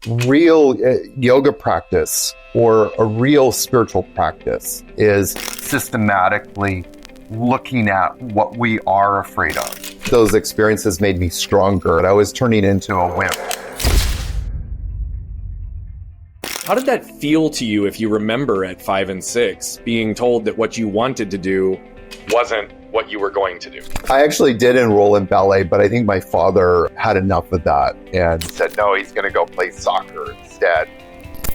Real yoga practice or a real spiritual practice is systematically looking at what we are afraid of. Those experiences made me stronger, and I was turning into a wimp. How did that feel to you, if you remember at 5 and 6, being told that what you wanted to do wasn't what you were going to do? I actually did enroll in ballet, but I think my father had enough of that and said, no, he's going to go play soccer instead.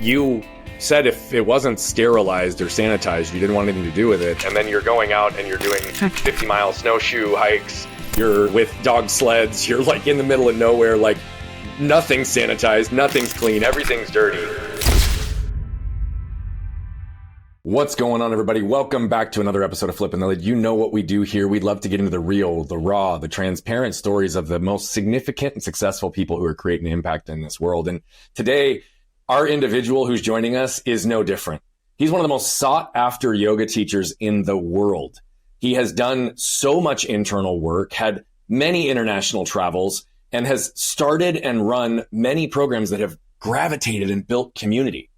You said if it wasn't sterilized or sanitized, you didn't want anything to do with it. And then you're going out and you're doing 50-mile snowshoe hikes. You're with dog sleds. You're like in the middle of nowhere, like nothing's sanitized, nothing's clean, everything's dirty. What's going on, everybody? Welcome back to another episode of Flippin' the Lid. You know what we do here. We'd love to get into the real, the raw, the transparent stories of the most significant and successful people who are creating impact in this world. And today, our individual who's joining us is no different. He's one of the most sought after yoga teachers in the world. He has done so much internal work, had many international travels, and has started and run many programs that have gravitated and built community.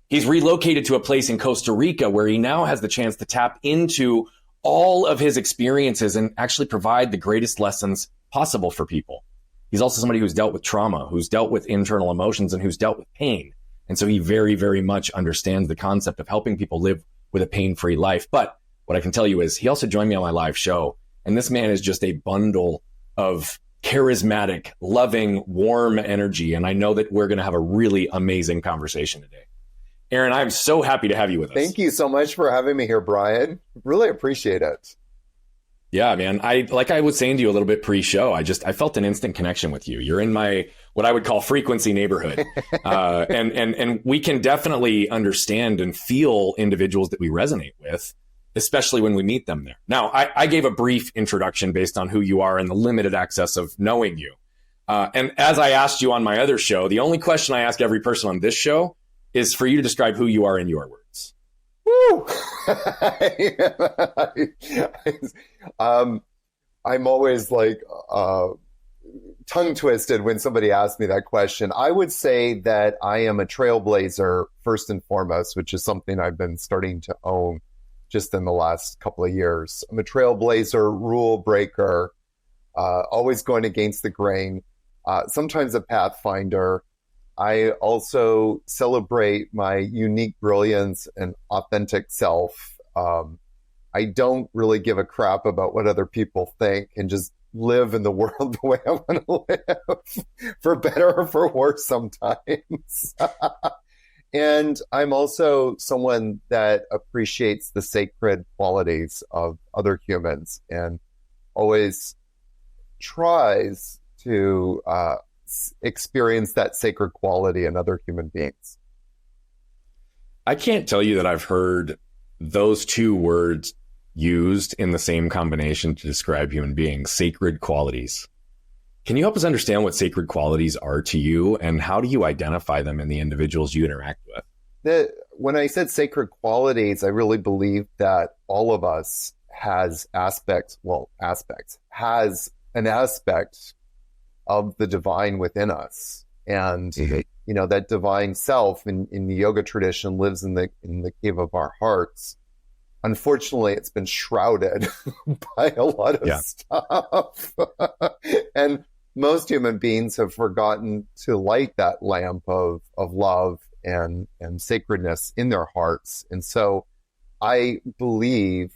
He's relocated to a place in Costa Rica where he now has the chance to tap into all of his experiences and actually provide the greatest lessons possible for people. He's also somebody who's dealt with trauma, who's dealt with internal emotions, and who's dealt with pain. And so he very, very much understands the concept of helping people live with a pain-free life. But what I can tell you is he also joined me on my live show. And this man is just a bundle of charismatic, loving, warm energy. And I know that we're going to have a really amazing conversation today. Aaron, I'm so happy to have you with us. Thank you so much for having me here, Brian. Really appreciate it. Yeah, man. Like I was saying to you a little bit pre-show, I felt an instant connection with you. You're in my, what I would call frequency neighborhood. And we can definitely understand and feel individuals that we resonate with, especially when we meet them there. Now, I gave a brief introduction based on who you are and the limited access of knowing you. And as I asked you on my other show, the only question I ask every person on this show is for you to describe who you are in your words. Woo! I'm always like tongue twisted when somebody asks me that question. I would say that I am a trailblazer first and foremost, which is something I've been starting to own just in the last couple of years. I'm a trailblazer, rule breaker, always going against the grain, sometimes a pathfinder. I also celebrate my unique brilliance and authentic self. I don't really give a crap about what other people think and just live in the world the way I want to live, for better or for worse sometimes. And I'm also someone that appreciates the sacred qualities of other humans and always tries to experience that sacred quality in other human beings. I can't tell you that I've heard those two words used in the same combination to describe human beings, sacred qualities. Can you help us understand what sacred qualities are to you and how do you identify them in the individuals you interact with? When I said sacred qualities, I really believe that all of us has has an aspect of the divine within us. And, you know, that divine self in the yoga tradition lives in the cave of our hearts. Unfortunately, it's been shrouded by a lot of stuff. And most human beings have forgotten to light that lamp of love and sacredness in their hearts. And so I believe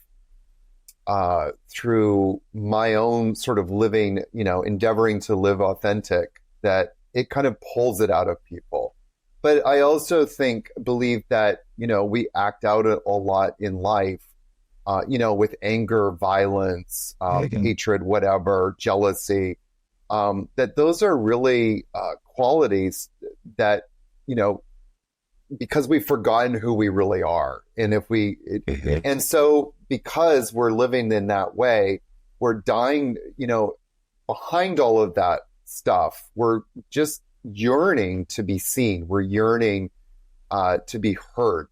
through my own sort of living, you know, endeavoring to live authentic, that it kind of pulls it out of people. But I also believe that, you know, we act out a lot in life, you know, with anger, violence, hatred, whatever, jealousy, that those are really qualities that, you know, because we've forgotten who we really are. And and so because we're living in that way, we're dying, you know, behind all of that stuff. We're just yearning to be seen. We're yearning to be heard.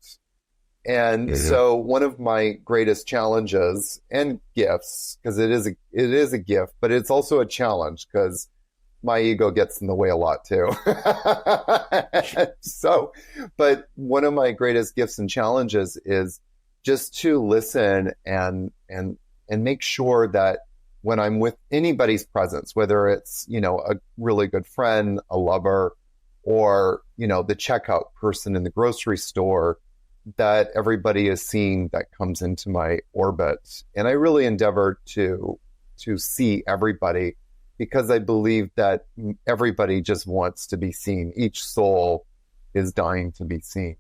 And so one of my greatest challenges and gifts, because it is a gift, but it's also a challenge because my ego gets in the way a lot too. So, but one of my greatest gifts and challenges is just to listen and make sure that when I'm with anybody's presence, whether it's, a really good friend, a lover, or, the checkout person in the grocery store, that everybody is seeing that comes into my orbit. And I really endeavor to see everybody, because I believe that everybody just wants to be seen. Each soul is dying to be seen.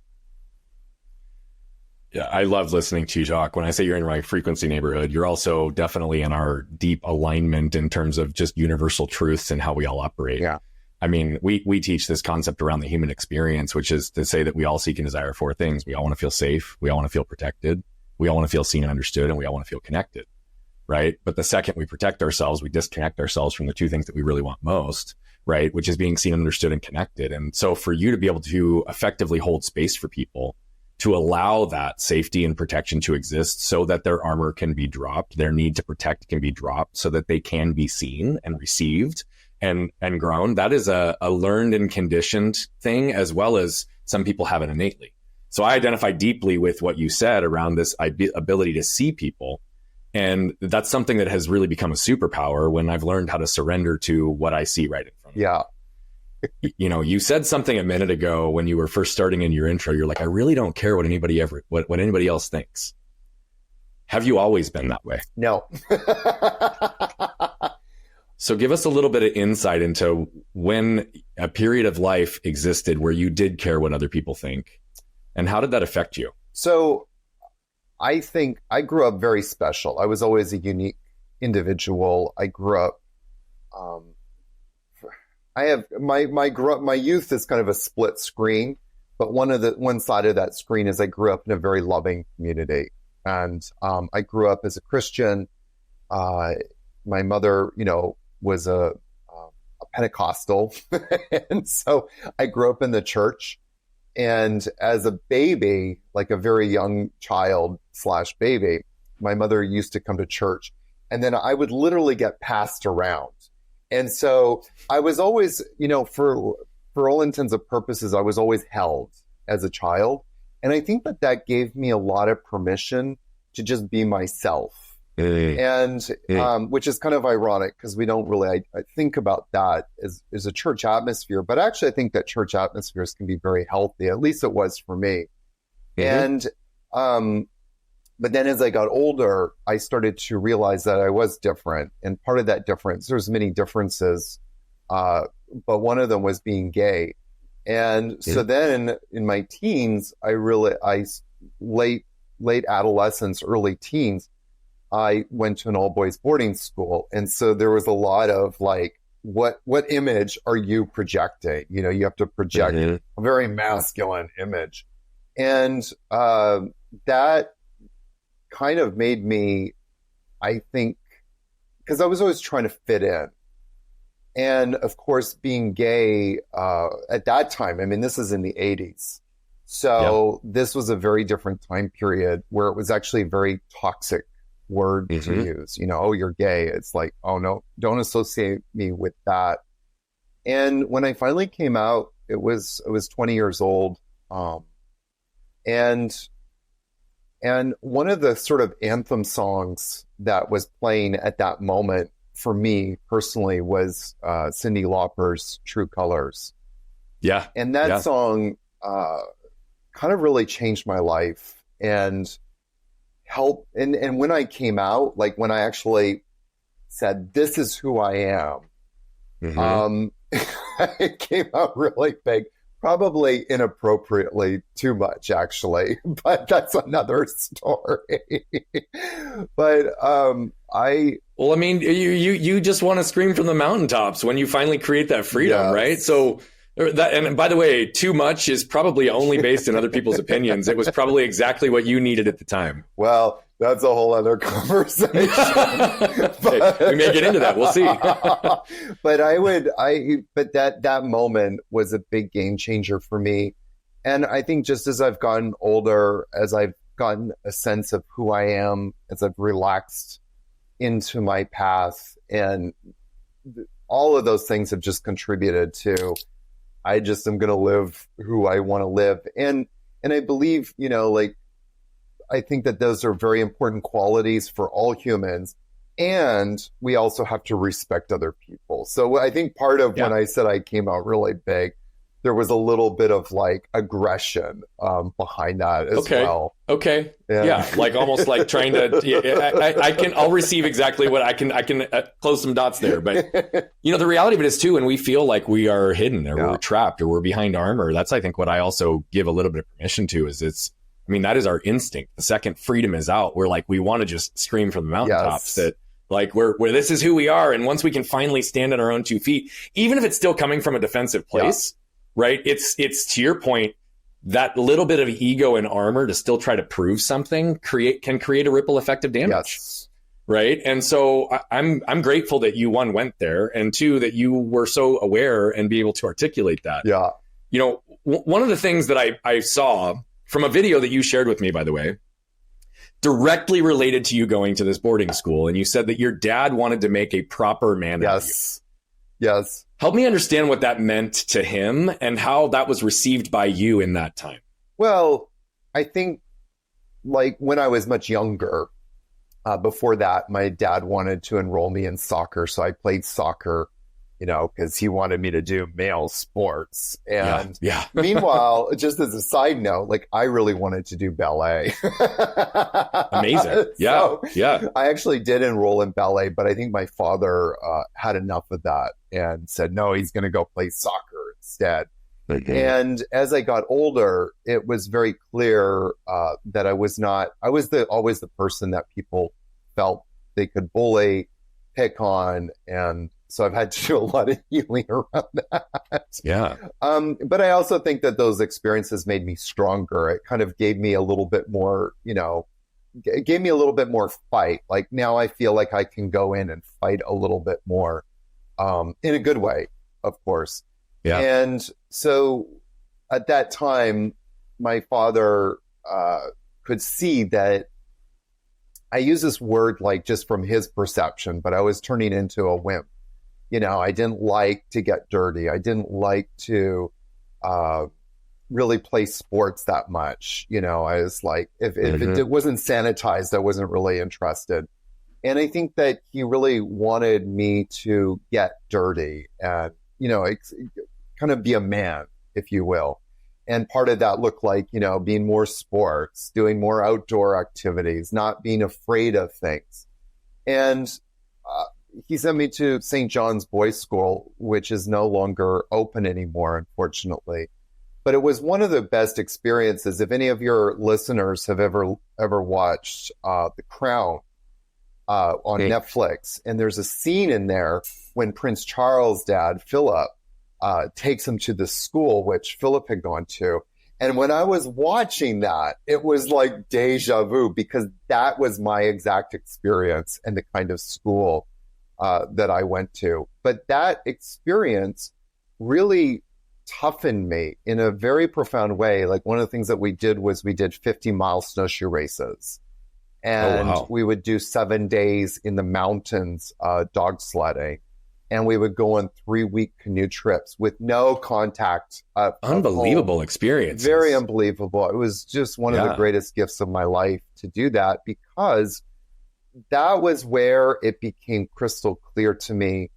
Yeah, I love listening to you talk. When I say you're in my frequency neighborhood, you're also definitely in our deep alignment in terms of just universal truths and how we all operate. Yeah. I mean, we teach this concept around the human experience, which is to say that we all seek and desire four things. We all want to feel safe. We all want to feel protected. We all want to feel seen and understood, and we all want to feel connected, right? But the second we protect ourselves, we disconnect ourselves from the two things that we really want most, right? Which is being seen, understood, and connected. And so for you to be able to effectively hold space for people, to allow that safety and protection to exist so that their armor can be dropped, their need to protect can be dropped so that they can be seen and received and grown. That is a learned and conditioned thing, as well as some people have it innately. So I identify deeply with what you said around this ability to see people. And that's something that has really become a superpower when I've learned how to surrender to what I see right in front of me. Yeah. You said something a minute ago when you were first starting in your intro. You're like, I really don't care what anybody else thinks. Have you always been that way? No. So give us a little bit of insight into when a period of life existed where you did care what other people think, and how did that affect you? So I think I grew up very special. I was always a unique individual. I grew up, I have my youth is kind of a split screen, but one side of that screen is I grew up in a very loving community, and I grew up as a Christian. My mother, was a Pentecostal, and so I grew up in the church. And as a baby, like a very young child / baby, my mother used to come to church, and then I would literally get passed around. And so I was always, for all intents and purposes, I was always held as a child. And I think that gave me a lot of permission to just be myself. And which is kind of ironic, because we don't really, I think about that as a church atmosphere. But actually, I think that church atmospheres can be very healthy. At least it was for me. And but then as I got older, I started to realize that I was different. And part of that difference, there's many differences, but one of them was being gay. And so then in my teens, late adolescence, early teens, I went to an all-boys boarding school. And so there was a lot of like, what image are you projecting? You have to project a very masculine image. And that kind of made me, I think, because I was always trying to fit in. And of course, being gay at that time, I mean, this is in the 80s. So this was a very different time period where it was actually a very toxic word to use. Oh, you're gay. It's like, oh no, don't associate me with that. And when I finally came out, I was 20 years old. And one of the sort of anthem songs that was playing at that moment for me personally was Cyndi Lauper's True Colors. Yeah. And that song kind of really changed my life and helped. And when I came out, like when I actually said, this is who I am, it came out really big. Probably inappropriately too much, actually, but that's another story. But well, I mean, you just want to scream from the mountaintops when you finally create that freedom, right? So that, and by the way, too much is probably only based on other people's opinions. It was probably exactly what you needed at the time. Well, that's a whole other conversation. But, we may get into that. We'll see. But that moment was a big game changer for me. And I think just as I've gotten older, as I've gotten a sense of who I am, as I've relaxed into my path and all of those things have just contributed to, I just am going to live who I want to live. And I believe, like, I think that those are very important qualities for all humans. And we also have to respect other people. So I think part of when I said I came out really big, there was a little bit of like aggression behind that as well. Okay. Yeah. Like almost like trying to, I'll receive exactly what I can close some dots there. But, the reality of it is too, when we feel like we are hidden or we're trapped or we're behind armor, that's, I think, what I also give a little bit of permission to is that is our instinct. The second freedom is out, we're like, we want to just scream from the mountaintops that like where this is who we are. And once we can finally stand on our own 2 feet, even if it's still coming from a defensive place, right? It's to your point, that little bit of ego and armor to still try to prove something can create a ripple effect of damage. Yes. Right. And so I'm grateful that you, one, went there, and two, that you were so aware and be able to articulate that. Yeah. One of the things that I saw from a video that you shared with me, by the way, directly related to you going to this boarding school. And you said that your dad wanted to make a proper man of you. Yes. Help me understand what that meant to him and how that was received by you in that time. Well, I think like when I was much younger, before that, my dad wanted to enroll me in soccer. So I played soccer, because he wanted me to do male sports. And meanwhile, just as a side note, like I really wanted to do ballet. Amazing. Yeah. I actually did enroll in ballet, but I think my father had enough of that and said, no, he's going to go play soccer instead. Okay. And as I got older, it was very clear that I was always the person that people felt they could bully, pick on, and so I've had to do a lot of healing around that. Yeah. But I also think that those experiences made me stronger. It kind of gave me a little bit more, it gave me a little bit more fight. Like now I feel like I can go in and fight a little bit more, in a good way, of course. Yeah. And so at that time, my father could see that I use this word like just from his perception, but I was turning into a wimp. I didn't like to get dirty. I didn't like to really play sports that much. I was like, if it wasn't sanitized, I wasn't really interested. And I think that he really wanted me to get dirty and, kind of be a man, if you will. And part of that looked like, being more sports, doing more outdoor activities, not being afraid of things. And he sent me to St. John's Boys' School, which is no longer open anymore, unfortunately. But it was one of the best experiences. If any of your listeners have ever watched The Crown on Netflix, and there's a scene in there when Prince Charles' dad, Philip, takes him to the school, which Philip had gone to. And when I was watching that, it was like deja vu, because that was my exact experience and the kind of school that I went to. But that experience really toughened me in a very profound way. Like one of the things that we did was we did 50-mile snowshoe races. And we would do 7 days in the mountains dog sledding. And we would go on 3-week canoe trips with no contact. Unbelievable experience. Very unbelievable. It was just one of the greatest gifts of my life to do that, because that was where it became crystal clear to me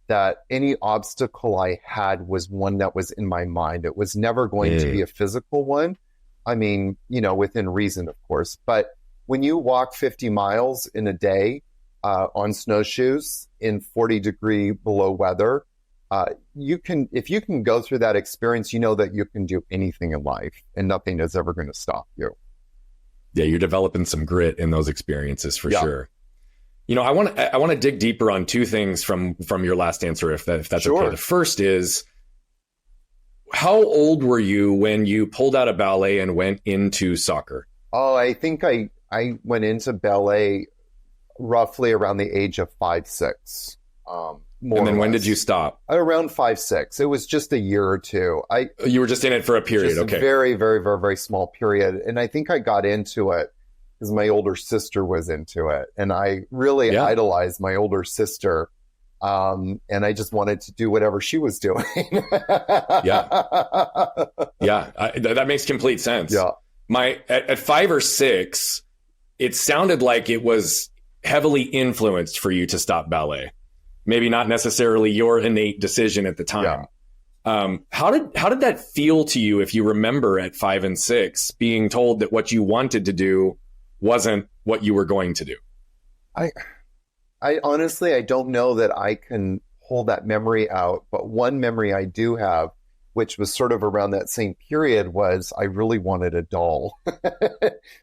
that any obstacle I had was one that was in my mind. It was never going to be a physical one. I mean, within reason, of course. But when you walk 50 miles in a day, on snowshoes in 40-degree below weather, if you can go through that experience, that you can do anything in life and nothing is ever going to stop you. Yeah, you're developing some grit in those experiences for sure. I want to dig deeper on two things from your last answer, if that's okay. The first is, how old were you when you pulled out of ballet and went into soccer? Oh, I think I went into ballet roughly around the age of 5-6. And then when did you stop? Around 5-6. It was just a year or two. You were just in it for a period, okay. A very, very, very, very small period. And I think I got into it because my older sister was into it. And I really idolized my older sister And I just wanted to do whatever she was doing. Yeah. Yeah. That makes complete sense. Yeah. At 5 or 6, it sounded like it was heavily influenced for you to stop ballet. Maybe not necessarily your innate decision at the time. Yeah. How did that feel to you, if you remember, at 5 and 6, being told that what you wanted to do wasn't what you were going to do? I honestly, I don't know that I can pull that memory out, but one memory I do have, which was sort of around that same period, was I really wanted a doll.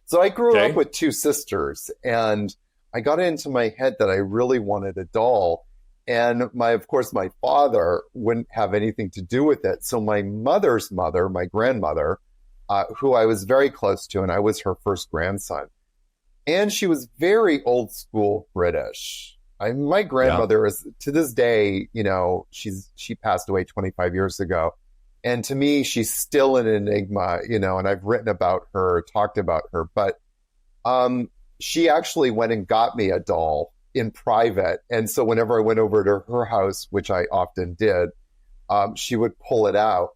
So I grew up with 2 sisters, and I got it into my head that I really wanted a doll. And of course, my father wouldn't have anything to do with it. So my mother's mother, my grandmother, who I was very close to, and I was her first grandson. And she was very old school British. My grandmother is, to this day, she passed away 25 years ago. And to me, she's still an enigma, and I've written about her, talked about her. But she actually went and got me a doll in private. And so whenever I went over to her house, which I often did, she would pull it out.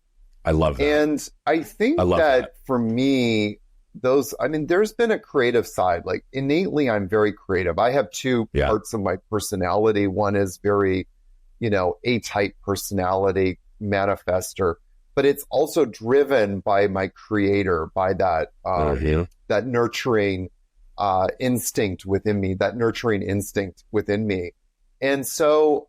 I love that. And I think that for me, there's been a creative side. Like innately, I'm very creative. I have 2 parts of my personality. One is very, A-type personality, manifester, but it's also driven by my creator, by that that nurturing instinct within me, And so,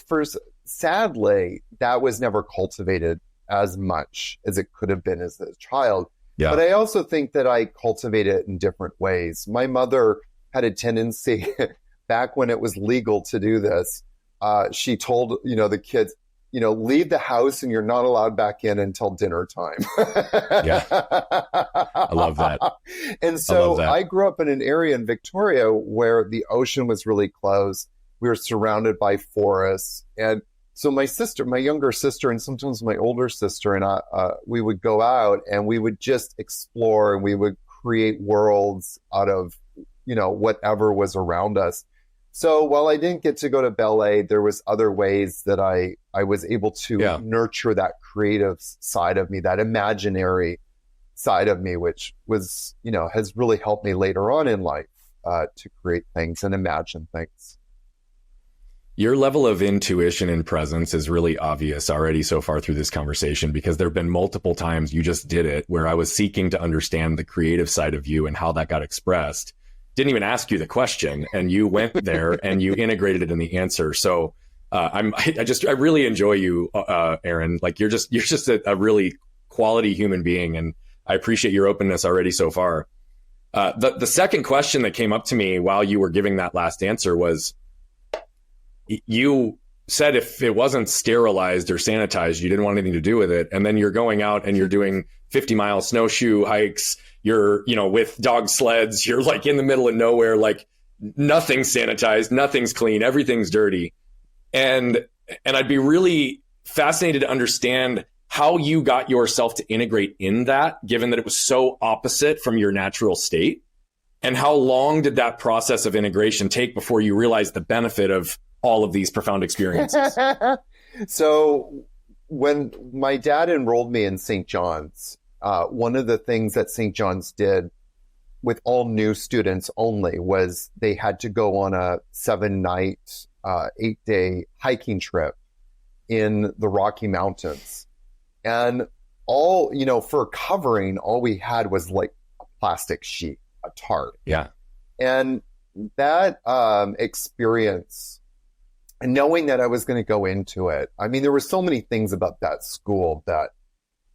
first, sadly, that was never cultivated as much as it could have been as a child. Yeah. But I also think that I cultivate it in different ways. My mother had a tendency, back when it was legal to do this, she told, the kids, leave the house and you're not allowed back in until dinner time. Yeah. I love that. And so I grew up in an area in Victoria where the ocean was really close. We were surrounded by forests. And so my younger sister, and sometimes my older sister and I, we would go out and we would just explore, and we would create worlds out of, whatever was around us. So while I didn't get to go to ballet, there was other ways that I was able to nurture that creative side of me, that imaginary side of me, which was, has really helped me later on in life to create things and imagine things. Your level of intuition and presence is really obvious already so far through this conversation, because there have been multiple times you just did it where I was seeking to understand the creative side of you and how that got expressed. Didn't even ask you the question, and you went there and you integrated it in the answer. So I really enjoy you, Aaron. Like you're just a really quality human being, and I appreciate your openness already so far. The second question that came up to me while you were giving that last answer was, you said if it wasn't sterilized or sanitized, you didn't want anything to do with it. And then you're going out and you're doing 50-mile snowshoe hikes. You're, with dog sleds. You're like in the middle of nowhere, like nothing's sanitized, nothing's clean, everything's dirty. And I'd be really fascinated to understand how you got yourself to integrate in that, given that it was so opposite from your natural state. And how long did that process of integration take before you realized the benefit of all of these profound experiences? So when my dad enrolled me in St. John's, one of the things that St. John's did with all new students only was they had to go on a 7-night, 8-day hiking trip in the Rocky Mountains. And all, for covering, all we had was like a plastic sheet, a tarp. Yeah. And that experience, and knowing that I was going to go into it, there were so many things about that school that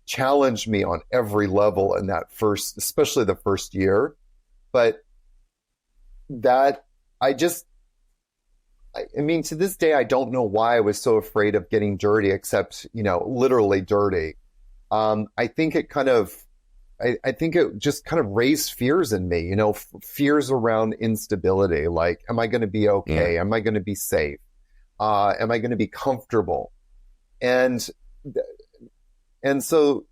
challenged me on every level in that especially the first year. But that to this day, I don't know why I was so afraid of getting dirty, except, literally dirty. I think it just kind of raised fears in me, fears around instability. Like, am I going to be okay? Am I going to be safe? Am I going to be comfortable? And so,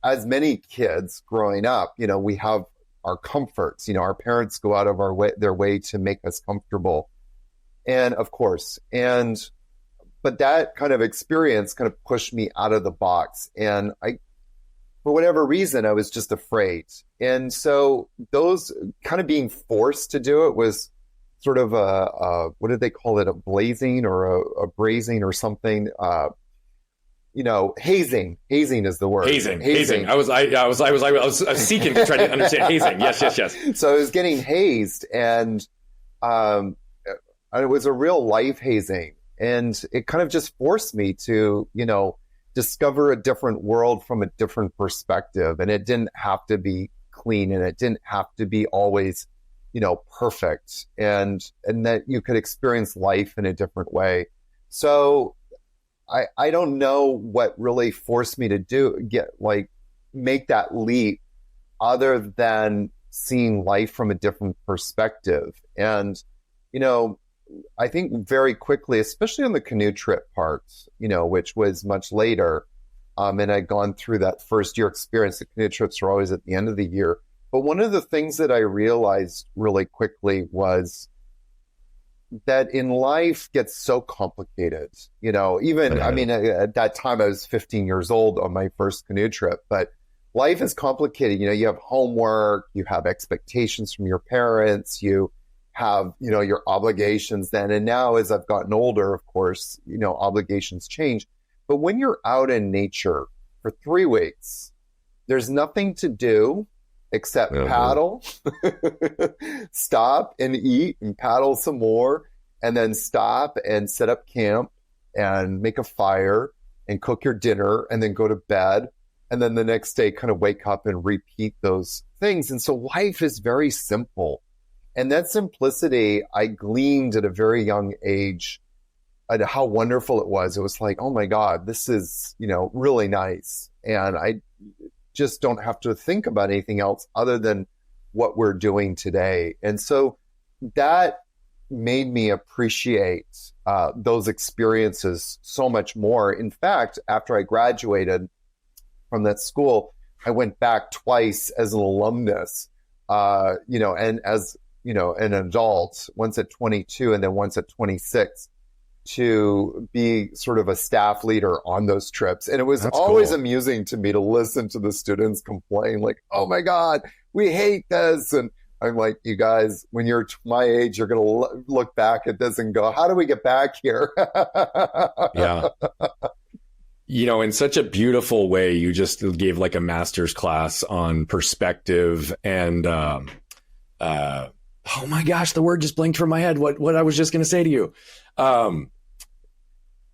as many kids growing up, we have our comforts. Our parents go out of their way to make us comfortable. And of course, but that kind of experience kind of pushed me out of the box. And for whatever reason, I was just afraid. And so those kind of being forced to do it was sort of what did they call it? A blazing or a brazing or something. Hazing. Hazing is the word. Hazing. I was seeking to try to understand hazing. Yes. So I was getting hazed, and it was a real life hazing, and it kind of just forced me to, discover a different world from a different perspective. And it didn't have to be clean, and it didn't have to be always, perfect, and that you could experience life in a different way. So I don't know what really forced me to make that leap other than seeing life from a different perspective. And, I think very quickly, especially on the canoe trip part, which was much later, and I'd gone through that first year experience. The canoe trips are always at the end of the year. But one of the things that I realized really quickly was that in life gets so complicated, at that time I was 15 years old on my first canoe trip, but life is complicated. You have homework, you have expectations from your parents, you have, your obligations then. And now as I've gotten older, of course, obligations change. But when you're out in nature for 3 weeks, there's nothing to do except paddle, stop and eat and paddle some more, and then stop and set up camp and make a fire and cook your dinner and then go to bed. And then the next day kind of wake up and repeat those things. And so life is very simple. And that simplicity I gleaned at a very young age at how wonderful it was. It was like, oh my God, this is, really nice. And I just don't have to think about anything else other than what we're doing today. And so that made me appreciate those experiences so much more. In fact, after I graduated from that school, I went back twice as an alumnus, and as, an adult, once at 22 and then once at 26, to be sort of a staff leader on those trips. And it was always amusing to me to listen to the students complain like, oh my God, we hate this. And I'm like, you guys, when you're my age, you're going to look back at this and go, how do we get back here? Yeah. In such a beautiful way, you just gave like a master's class on perspective and, oh my gosh, the word just blinked from my head. What I was just going to say to you.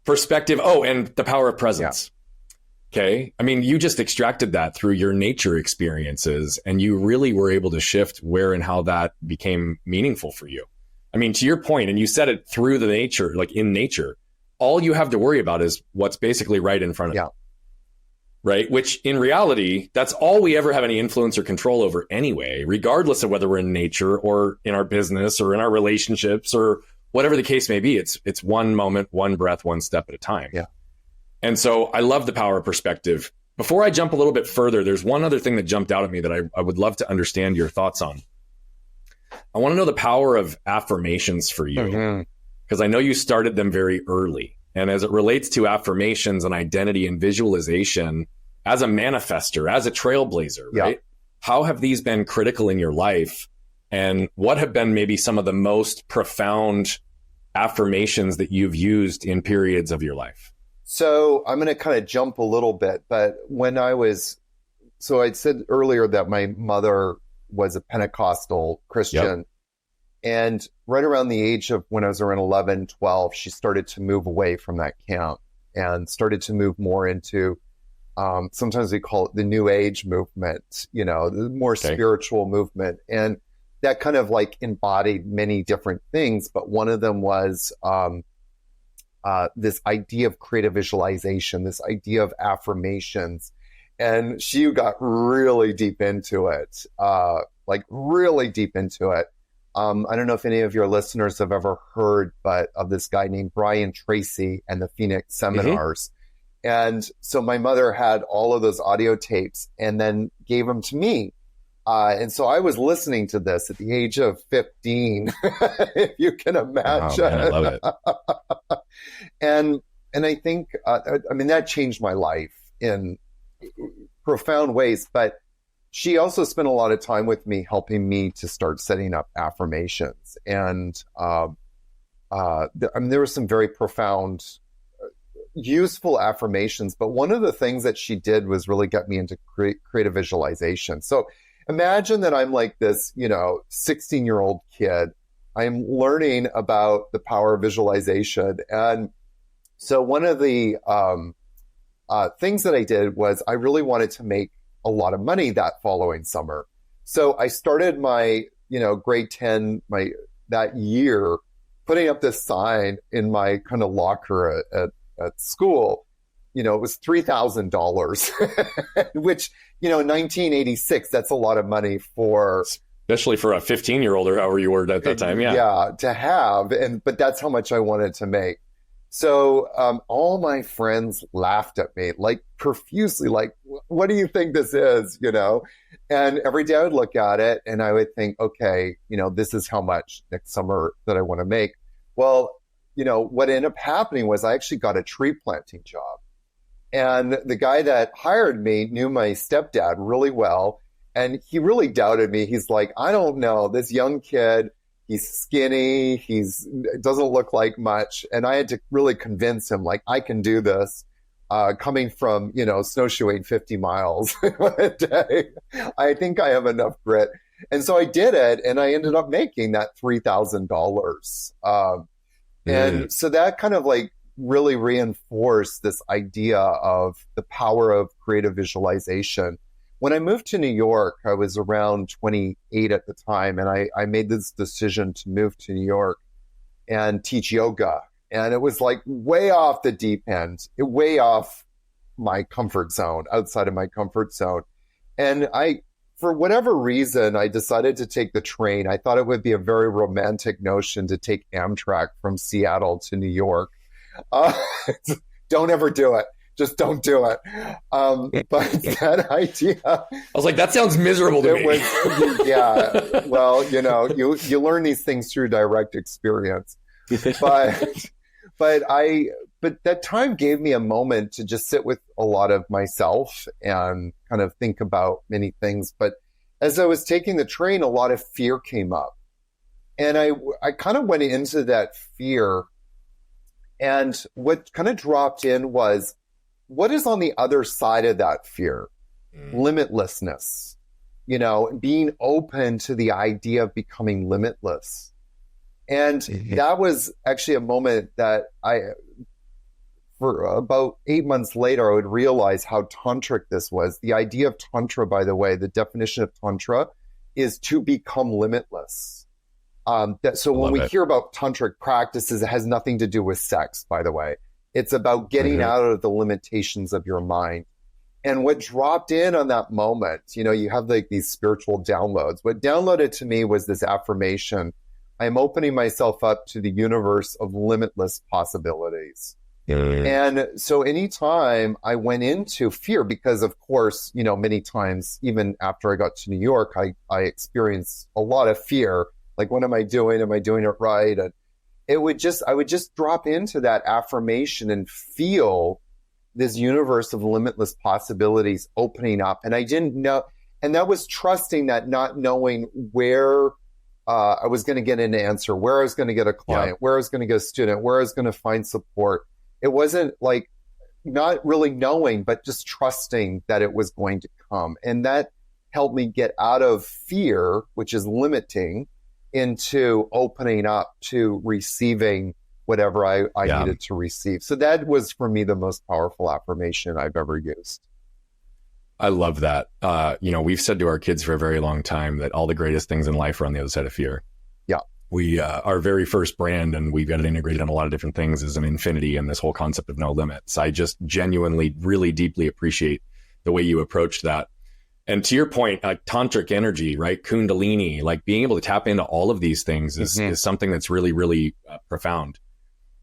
Perspective. Oh, and the power of presence. Yeah. Okay. I mean, you just extracted that through your nature experiences, and you really were able to shift where and how that became meaningful for you. I mean, to your point, and you said it through the nature, like in nature, all you have to worry about is what's basically right in front of you. Right? Which in reality, that's all we ever have any influence or control over anyway, regardless of whether we're in nature or in our business or in our relationships or whatever the case may be. It's one moment, one breath, one step at a time. Yeah. And so I love the power of perspective. Before I jump a little bit further, there's one other thing that jumped out at me that I would love to understand your thoughts on. I want to know the power of affirmations for you, because I know you started them very early. And as it relates to affirmations and identity and visualization, as a manifester, as a trailblazer, right? How have these been critical in your life? And what have been maybe some of the most profound affirmations that you've used in periods of your life? So I'm going to kind of jump a little bit, but so I'd said earlier that my mother was a Pentecostal Christian. Yep. And right around the age of when I was around 11, 12, she started to move away from that camp and started to move more into, sometimes we call it the New Age movement, the more spiritual movement. And that kind of like embodied many different things. But one of them was this idea of creative visualization, this idea of affirmations. And she got really deep into it, really deep into it. I don't know if any of your listeners have ever heard, but of this guy named Brian Tracy and the Phoenix Seminars. And so my mother had all of those audio tapes and then gave them to me. And so I was listening to this at the age of 15, if you can imagine. Oh, man, I love it. And I think, that changed my life in profound ways. But she also spent a lot of time with me, helping me to start setting up affirmations. And there were some very profound, useful affirmations. But one of the things that she did was really get me into creative visualization. So imagine that I'm like this, 16-year-old kid. I'm learning about the power of visualization. And so one of the things that I did was I really wanted to make a lot of money that following summer. So I started my, grade 10, that year, putting up this sign in my kind of locker at school. It was $3,000, which, in 1986, that's a lot of money for... Especially for a 15-year-old or however you were at that time, yeah. Yeah, to have, but that's how much I wanted to make. So all my friends laughed at me, like profusely, like, what do you think this is, And every day I would look at it and I would think, okay, this is how much next summer that I want to make. Well, what ended up happening was I actually got a tree planting job. And the guy that hired me knew my stepdad really well. And he really doubted me. He's like, I don't know, this young kid, he's skinny, doesn't look like much. And I had to really convince him, like, I can do this. Coming from, snowshoeing 50 miles a day, I think I have enough grit. And so I did it, and I ended up making that $3,000. And so that kind of like really reinforced this idea of the power of creative visualization. When I moved to New York, I was around 28 at the time, and I made this decision to move to New York and teach yoga. And it was like way off the deep end, way off my comfort zone, outside of my comfort zone. And for whatever reason, I decided to take the train. I thought it would be a very romantic notion to take Amtrak from Seattle to New York. Don't ever do it. Just don't do it. But that idea... I was like, that sounds miserable to me. Yeah. Well, you learn these things through direct experience. But that time gave me a moment to just sit with a lot of myself and kind of think about many things. But as I was taking the train, a lot of fear came up. And I kind of went into that fear. And what kind of dropped in was, what is on the other side of that fear? Limitlessness, being open to the idea of becoming limitless. And that was actually a moment that for about 8 months later, I would realize how tantric this was. The idea of Tantra, by the way, the definition of Tantra is to become limitless. So when we hear about tantric practices, it has nothing to do with sex, by the way. It's about getting out of the limitations of your mind. And what dropped in on that moment, you have like these spiritual downloads. What downloaded to me was this affirmation: I'm opening myself up to the universe of limitless possibilities. And so anytime I went into fear, because of course, many times, even after I got to New York, I experienced a lot of fear. Like, what am I doing? Am I doing it right? And I would just drop into that affirmation and feel this universe of limitless possibilities opening up. And I didn't know, and that was trusting that, not knowing where I was going to get an answer, where I was going to get a client, where I was going to get a student, where I was going to find support. It wasn't like not really knowing, but just trusting that it was going to come. And that helped me get out of fear, which is limiting, into opening up to receiving whatever I needed to receive. So that was, for me, the most powerful affirmation I've ever used. I love that. We've said to our kids for a very long time that all the greatest things in life are on the other side of fear. Yeah. We, our very first brand, and we've got it integrated in a lot of different things, is an infinity and this whole concept of no limits. I just genuinely, really deeply appreciate the way you approached that. And to your point, like tantric energy, right? Kundalini, like being able to tap into all of these things is something that's really, really profound.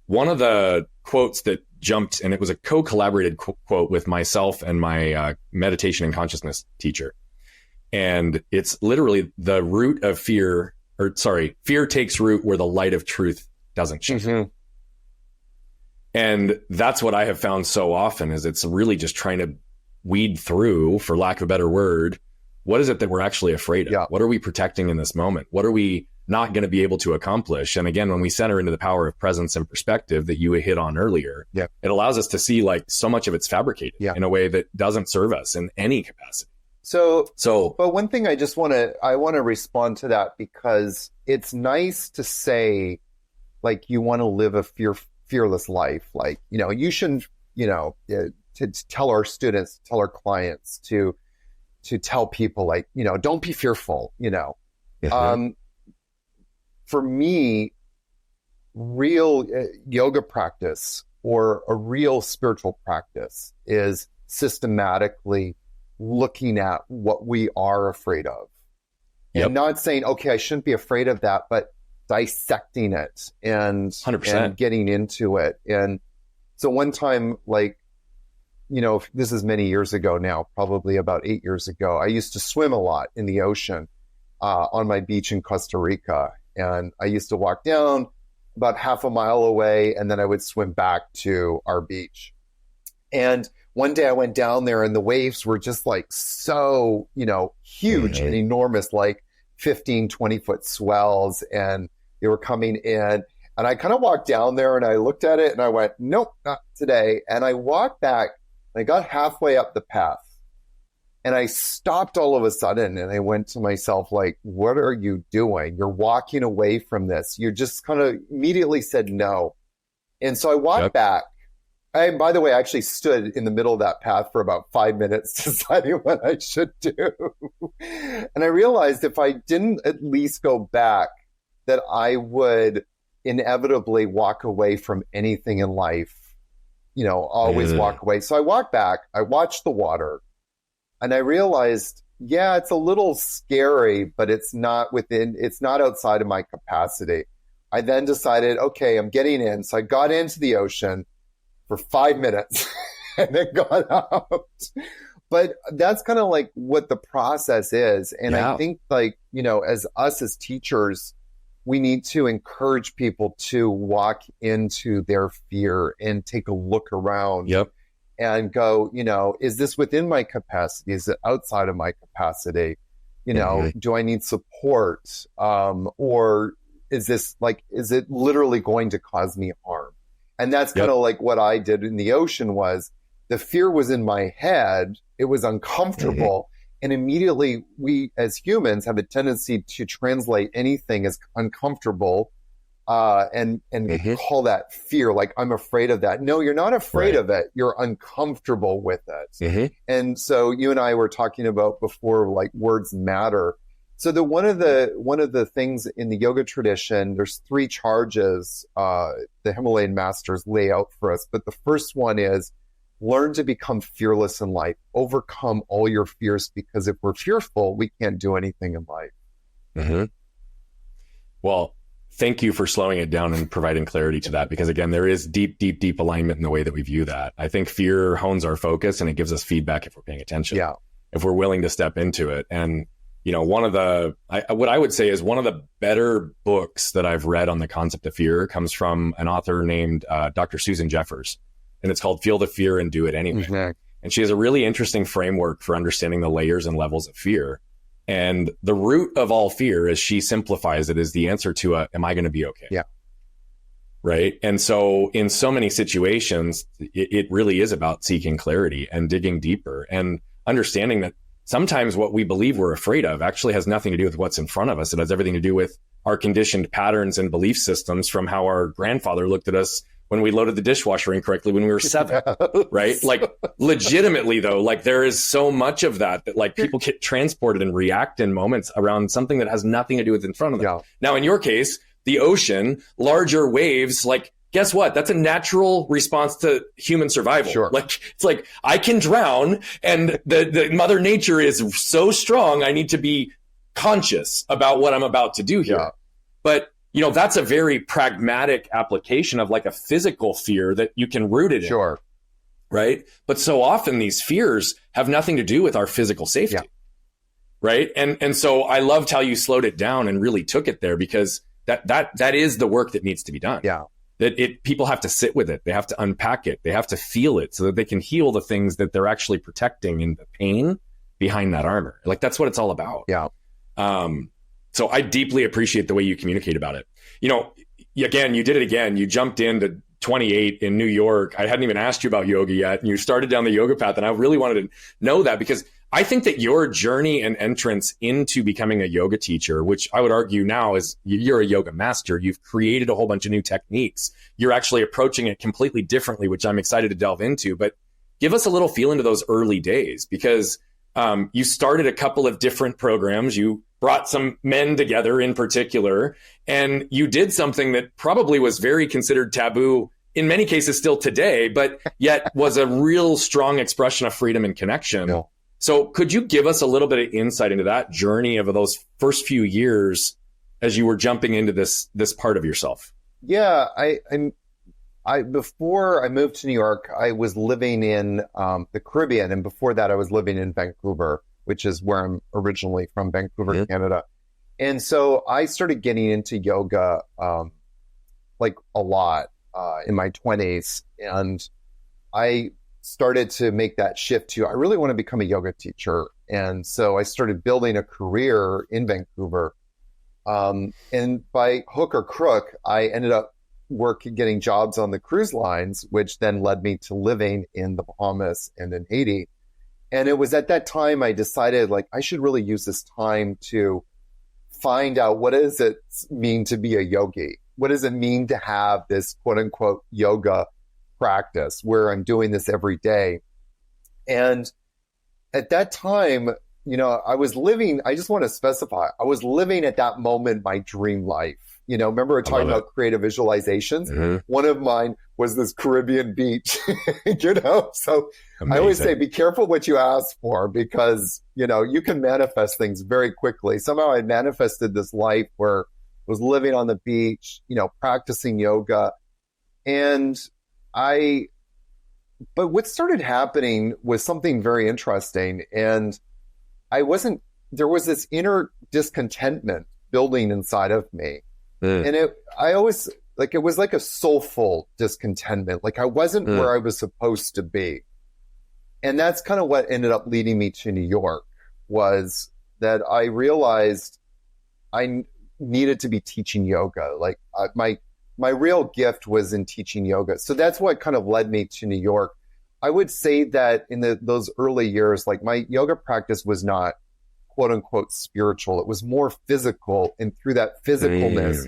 One of the quotes that jumped, and it was a co-collaborated quote with myself and my meditation and consciousness teacher. And it's literally the root of fear, fear takes root where the light of truth doesn't shine. Mm-hmm. And that's what I have found so often is it's really just trying to weed through, for lack of a better word, what is it that we're actually afraid of? Yeah. What are we protecting in this moment? What are we not going to be able to accomplish? And again, when we center into the power of presence and perspective that you hit on earlier, Yeah. it allows us to see like so much of it's fabricated Yeah. in a way that doesn't serve us in any capacity. But one thing I want to respond to that, because it's nice to say, like, you want to live a fearless life. Like, you shouldn't, to tell our students, tell our clients, to tell people, like, don't be fearful, Mm-hmm. For me, real yoga practice or a real spiritual practice is systematically looking at what we are afraid of. Yep. And not saying, okay, I shouldn't be afraid of that, but dissecting it and 100%. and getting into it. And so one time, like, this is many years ago now, probably about 8 years ago, I used to swim a lot in the ocean on my beach in Costa Rica. And I used to walk down about half a mile away, and then I would swim back to our beach. And one day I went down there and the waves were just like so, huge and enormous, like 15, 20-foot swells, and they were coming in. And I kind of walked down there and I looked at it and I went, nope, not today. And I walked back and I got halfway up the path and I stopped all of a sudden and I went to myself, like, what are you doing? You're walking away from this. You just kind of immediately said no. And so I walked back. By the way, I actually stood in the middle of that path for about 5 minutes deciding what I should do. And I realized if I didn't at least go back, that I would inevitably walk away from anything in life, always walk away. So I walked back, I watched the water, and I realized, yeah, it's a little scary, but it's not outside of my capacity. I then decided, okay, I'm getting in. So I got into the ocean for 5 minutes and then got out. But that's kind of like what the process is. And I think, like, as teachers, we need to encourage people to walk into their fear and take a look around and go, is this within my capacity? Is it outside of my capacity? Do I need support? Or is it literally going to cause me harm? And that's kind of like what I did in the ocean. Was the fear was in my head. It was uncomfortable. And immediately we as humans have a tendency to translate anything as uncomfortable and call that fear. Like, I'm afraid of that. No, you're not afraid of it. You're uncomfortable with it. And so you and I were talking about before, like, words matter. So one of the things in the yoga tradition, there's 3 charges the Himalayan masters lay out for us. But the first one is learn to become fearless in life. Overcome all your fears, because if we're fearful, we can't do anything in life. Well, thank you for slowing it down and providing clarity to that, because again, there is deep, deep, deep alignment in the way that we view that. I think fear hones our focus and it gives us feedback if we're paying attention. Yeah. If we're willing to step into it. And what I would say is one of the better books that I've read on the concept of fear comes from an author named Dr. Susan Jeffers. And it's called Feel the Fear and Do It Anyway. And she has a really interesting framework for understanding the layers and levels of fear. And the root of all fear, as she simplifies it, is the answer to am I going to be okay? Yeah. Right. And so in so many situations, it really is about seeking clarity and digging deeper and understanding that sometimes what we believe we're afraid of actually has nothing to do with what's in front of us. It has everything to do with our conditioned patterns and belief systems from how our grandfather looked at us when we loaded the dishwasher incorrectly when we were 7, right? Like, legitimately though, like, there is so much of that like people get transported and react in moments around something that has nothing to do with in front of them. Now, in your case, the ocean, larger waves, like, guess what? That's a natural response to human survival. Like, it's like, I can drown and the mother nature is so strong. I need to be conscious about what I'm about to do here. But that's a very pragmatic application of like a physical fear that you can root it in. Right. But so often these fears have nothing to do with our physical safety. right? And so I loved how you slowed it down and really took it there, because that is the work that needs to be done. Yeah. That people have to sit with it. They have to unpack it. They have to feel it so that they can heal the things that they're actually protecting in the pain behind that armor. Like, that's what it's all about. Yeah. So I deeply appreciate the way you communicate about it. You know, again, you did it again. You jumped into 28 in New York. I hadn't even asked you about yoga yet. And you started down the yoga path. And I really wanted to know that, because I think that your journey and entrance into becoming a yoga teacher, which I would argue now is you're a yoga master, you've created a whole bunch of new techniques. You're actually approaching it completely differently, which I'm excited to delve into. But give us a little feel into those early days, because you started a couple of different programs. You brought some men together in particular, and you did something that probably was very considered taboo in many cases still today, but yet was a real strong expression of freedom and connection. Yeah. So could you give us a little bit of insight into that journey of those first few years as you were jumping into this part of yourself? Yeah, I before I moved to New York, I was living in the Caribbean, and before that, I was living in Vancouver, which is where I'm originally from, Vancouver, Canada. And so I started getting into yoga like a lot in my 20s, and I started to make that shift to, I really want to become a yoga teacher. And so I started building a career in Vancouver. And by hook or crook, I ended up getting jobs on the cruise lines, which then led me to living in the Bahamas and in Haiti. And it was at that time I decided, like, I should really use this time to find out, what does it mean to be a yogi? What does it mean to have this quote unquote yoga practice where I'm doing this every day? And at that time, you know, I just want to specify, I was living at that moment my dream life. You know, remember we were talking about creative visualizations? Mm-hmm. One of mine was this Caribbean beach, you know? So amazing. I always say, be careful what you ask for, because, you know, you can manifest things very quickly. Somehow I manifested this life where I was living on the beach, you know, practicing yoga. But what started happening was something very interesting. And there was this inner discontentment building inside of me. And it was like a soulful discontentment. Like I wasn't where I was supposed to be. And that's kind of what ended up leading me to New York, was that I realized I needed to be teaching yoga. Like my real gift was in teaching yoga. So that's what kind of led me to New York. I would say that in those early years, like my yoga practice was not quote unquote spiritual. It was more physical. And through that physicalness,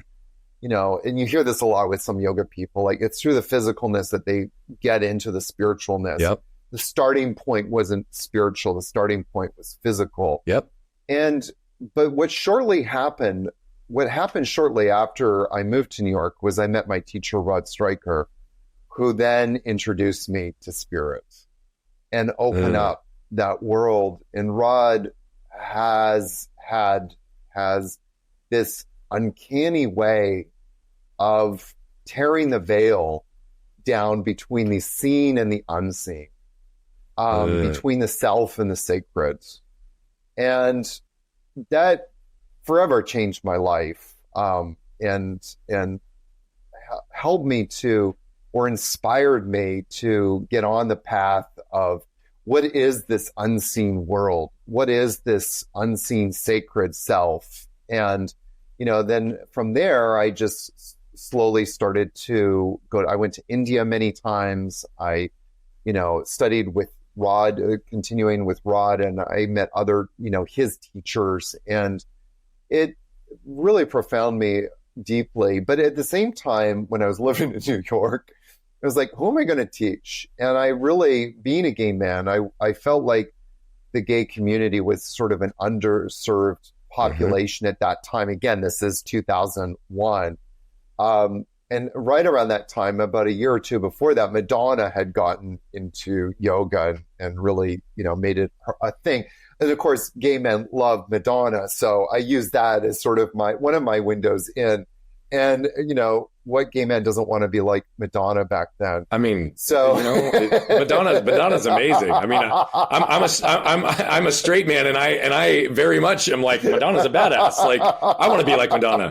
you know, and you hear this a lot with some yoga people, like it's through the physicalness that they get into the spiritualness. Yep. The starting point wasn't spiritual. The starting point was physical. Yep. But what happened shortly after I moved to New York was I met my teacher, Rod Stryker, who then introduced me to spirit and opened up that world. And Rod has this uncanny way of tearing the veil down between the seen and the unseen, between the self and the sacred. And that forever changed my life, and helped me to, or inspired me to get on the path of what is this unseen world? What is this unseen sacred self? And, you know, then from there, I just slowly started to I went to India many times. I, you know, studied with Rod, continuing with Rod, and I met other, you know, his teachers, and it really profound me deeply. But at the same time, when I was living in New York, I was like, who am I going to teach? And I really, being a gay man, I felt like the gay community was sort of an underserved population at that time. Again, this is 2001. And right around that time, about a year or two before that, Madonna had gotten into yoga and really, you know, made it a thing. And of course, gay men love Madonna. So I use that as sort of one of my windows in. And, what gay man doesn't want to be like Madonna back then? I mean, so Madonna's amazing. I mean, I'm a straight man, and I very much am like, Madonna's a badass. Like, I want to be like Madonna.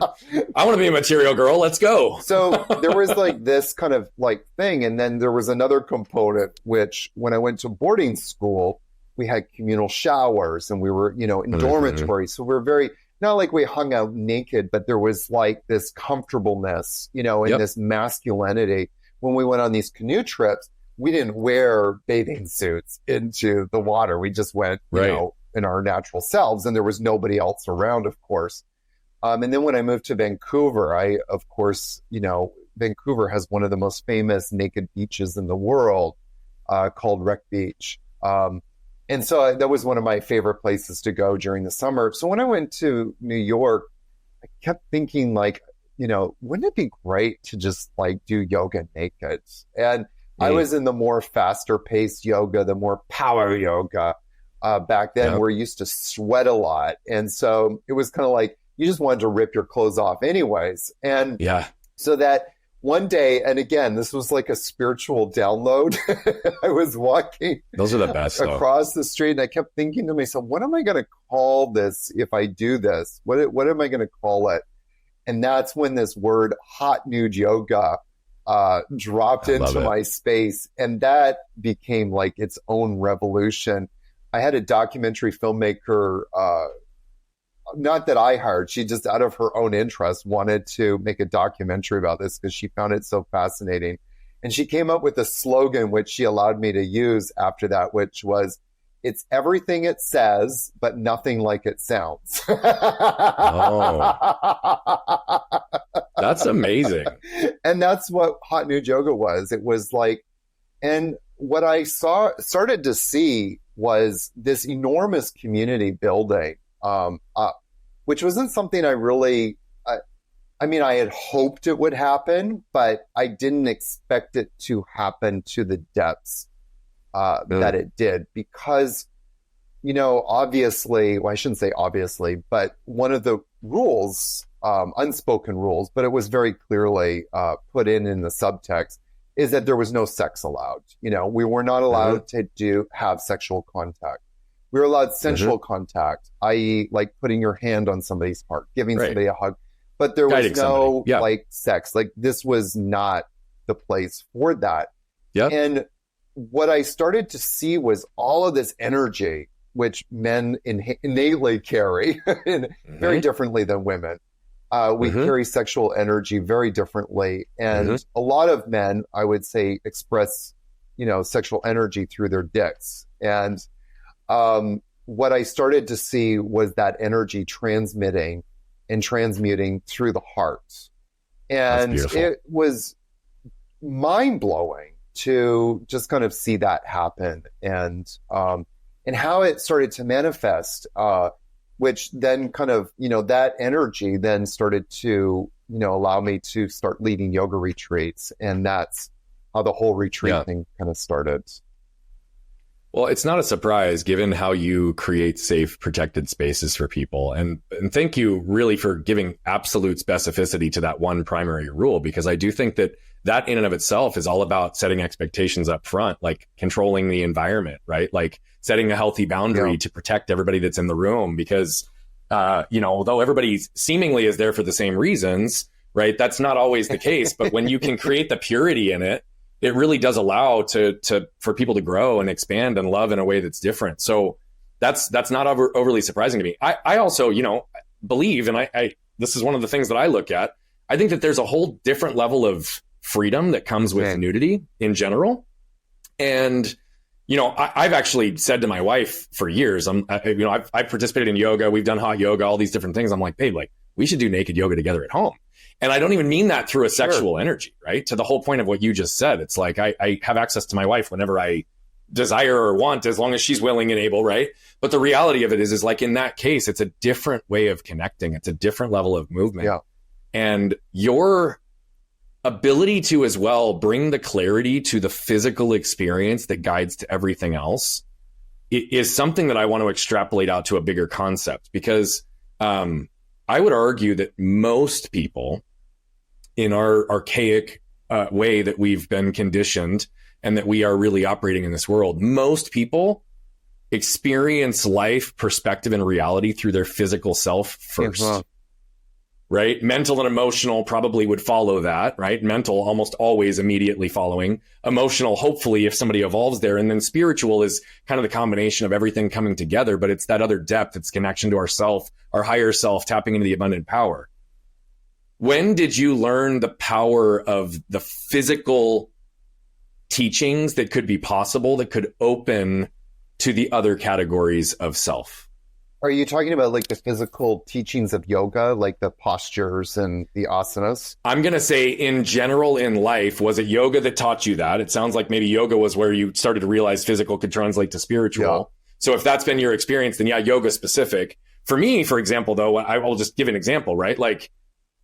I want to be a material girl. Let's go. So there was like this kind of like thing. And then there was another component, which when I went to boarding school, we had communal showers and we were, in dormitories. So we were very, not like we hung out naked, but there was like this comfortableness, and this masculinity. When we went on these canoe trips, we didn't wear bathing suits into the water. We just went, in our natural selves, and there was nobody else around, of course. And then when I moved to Vancouver, Vancouver has one of the most famous naked beaches in the world, called Wreck Beach. And so that was one of my favorite places to go during the summer. So when I went to New York, I kept thinking like, wouldn't it be great to just like do yoga naked? And I was in the more faster paced yoga, the more power yoga back then, where you used to sweat a lot. And so it was kind of like, you just wanted to rip your clothes off anyways. And so that one day, and again, this was like a spiritual download. I was walking Those are the best, across the street, and I kept thinking to myself, what am I going to call this if I do this? What am I going to call it? And that's when this word hot nude yoga dropped into my space. And that became like its own revolution. I had a documentary filmmaker, not that I hired, she just out of her own interest wanted to make a documentary about this because she found it so fascinating. And she came up with a slogan, which she allowed me to use after that, which was, it's everything it says, but nothing like it sounds. That's amazing. And that's what hot nude yoga was. It was like, and what I started to see was this enormous community building up, which wasn't something I really, I had hoped it would happen, but I didn't expect it to happen to the depths that it did, because, obviously, well, I shouldn't say obviously, but one of the rules, unspoken rules, but it was very clearly put in the subtext, is that there was no sex allowed. We were not allowed to have sexual contact. We were allowed sensual contact, i.e. like putting your hand on somebody's heart, giving somebody a hug, but there was no like sex. Like this was not the place for that. And what I started to see was all of this energy, which men innately carry very differently than women. We carry sexual energy very differently. And a lot of men, I would say, express, sexual energy through their dicks. And what I started to see was that energy transmitting and transmuting through the heart. And it was mind-blowing to just kind of see that happen, and how it started to manifest, which then kind of, that energy then started to, allow me to start leading yoga retreats. And that's how the whole retreat thing kind of started. Well, it's not a surprise given how you create safe, protected spaces for people. And thank you really for giving absolute specificity to that one primary rule, because I do think that in and of itself is all about setting expectations up front, like controlling the environment, right? Like setting a healthy boundary to protect everybody that's in the room, because, although everybody seemingly is there for the same reasons, right? That's not always the case. But when you can create the purity in it, it really does allow for people to grow and expand and love in a way that's different. So that's not overly surprising to me. I also, believe, and I this is one of the things that I look at. I think that there's a whole different level of freedom that comes with nudity in general. And, I've actually said to my wife for years, I've participated in yoga. We've done hot yoga, all these different things. I'm like, babe, like we should do naked yoga together at home. And I don't even mean that through a sexual energy, right? To the whole point of what you just said. It's like I have access to my wife whenever I desire or want, as long as she's willing and able, right? But the reality of it is like in that case, it's a different way of connecting. It's a different level of movement. Yeah. And your ability to as well bring the clarity to the physical experience that guides to everything else is something that I want to extrapolate out to a bigger concept, because I would argue that most people in our archaic way that we've been conditioned and that we are really operating in this world. Most people experience life, perspective, and reality through their physical self first. Right? Mental and emotional probably would follow that, right? Mental almost always immediately following. Emotional, hopefully, if somebody evolves there. And then spiritual is kind of the combination of everything coming together, but it's that other depth, it's connection to ourself, our higher self, tapping into the abundant power. When did you learn the power of the physical teachings that could be possible, that could open to the other categories of self? Are you talking about like the physical teachings of yoga, like the postures and the asanas? I'm going to say in general in life, was it yoga that taught you that? It sounds like maybe yoga was where you started to realize physical could translate to spiritual. Yeah. So if that's been your experience, then yeah, yoga specific. For me, for example, though, I will just give an example, right? Like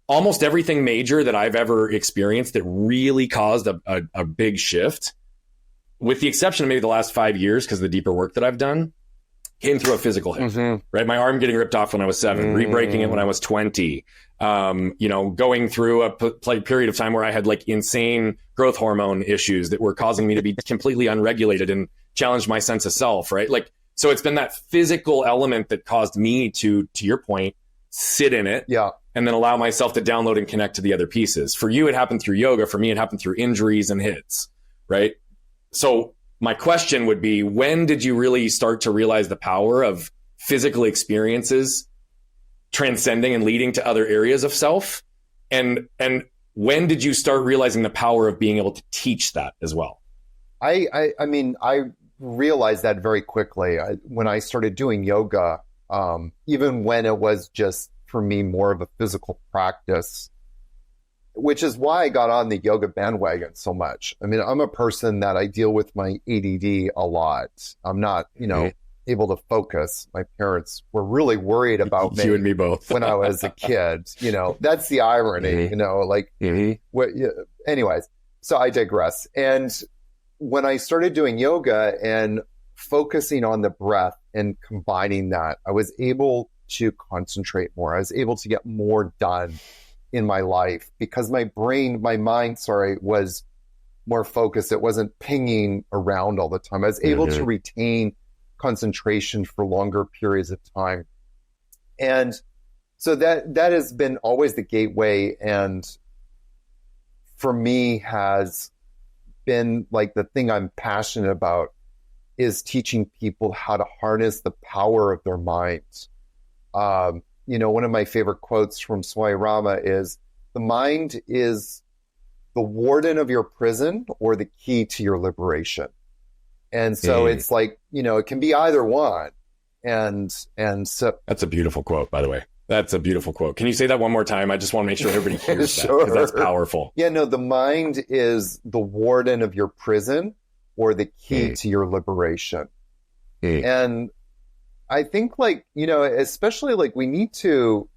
almost everything major that I've ever experienced that really caused a big shift, with the exception of maybe the last 5 years, because of the deeper work that I've done, came through a physical hit, right? My arm getting ripped off when I was 7, re-breaking it when I was 20, going through a period of time where I had like insane growth hormone issues that were causing me to be completely unregulated and challenged my sense of self, right? Like, so it's been that physical element that caused me to your point, sit in it, and then allow myself to download and connect to the other pieces. For you, it happened through yoga. For me, it happened through injuries and hits, right? So my question would be, when did you really start to realize the power of physical experiences transcending and leading to other areas of self? And when did you start realizing the power of being able to teach that as well? I mean, I realized that very quickly when I started doing yoga, even when it was just for me more of a physical practice, which is why I got on the yoga bandwagon so much. I mean, I'm a person that I deal with my ADD a lot. I'm not, able to focus. My parents were really worried about me. You and me both. When I was a kid, that's the irony, anyways, so I digress. And when I started doing yoga and focusing on the breath and combining that, I was able to concentrate more. I was able to get more done in my life because my mind, was more focused. It wasn't pinging around all the time. I was able to retain concentration for longer periods of time. And so that has been always the gateway, and for me has been like the thing I'm passionate about is teaching people how to harness the power of their minds. One of my favorite quotes from Swami Rama is, the mind is the warden of your prison or the key to your liberation. And so it's like, it can be either one. And so that's a beautiful quote, by the way. That's a beautiful quote. Can you say that one more time? I just want to make sure everybody hears that, because that's powerful. Yeah, no, the mind is the warden of your prison or the key to your liberation. And I think especially we need to,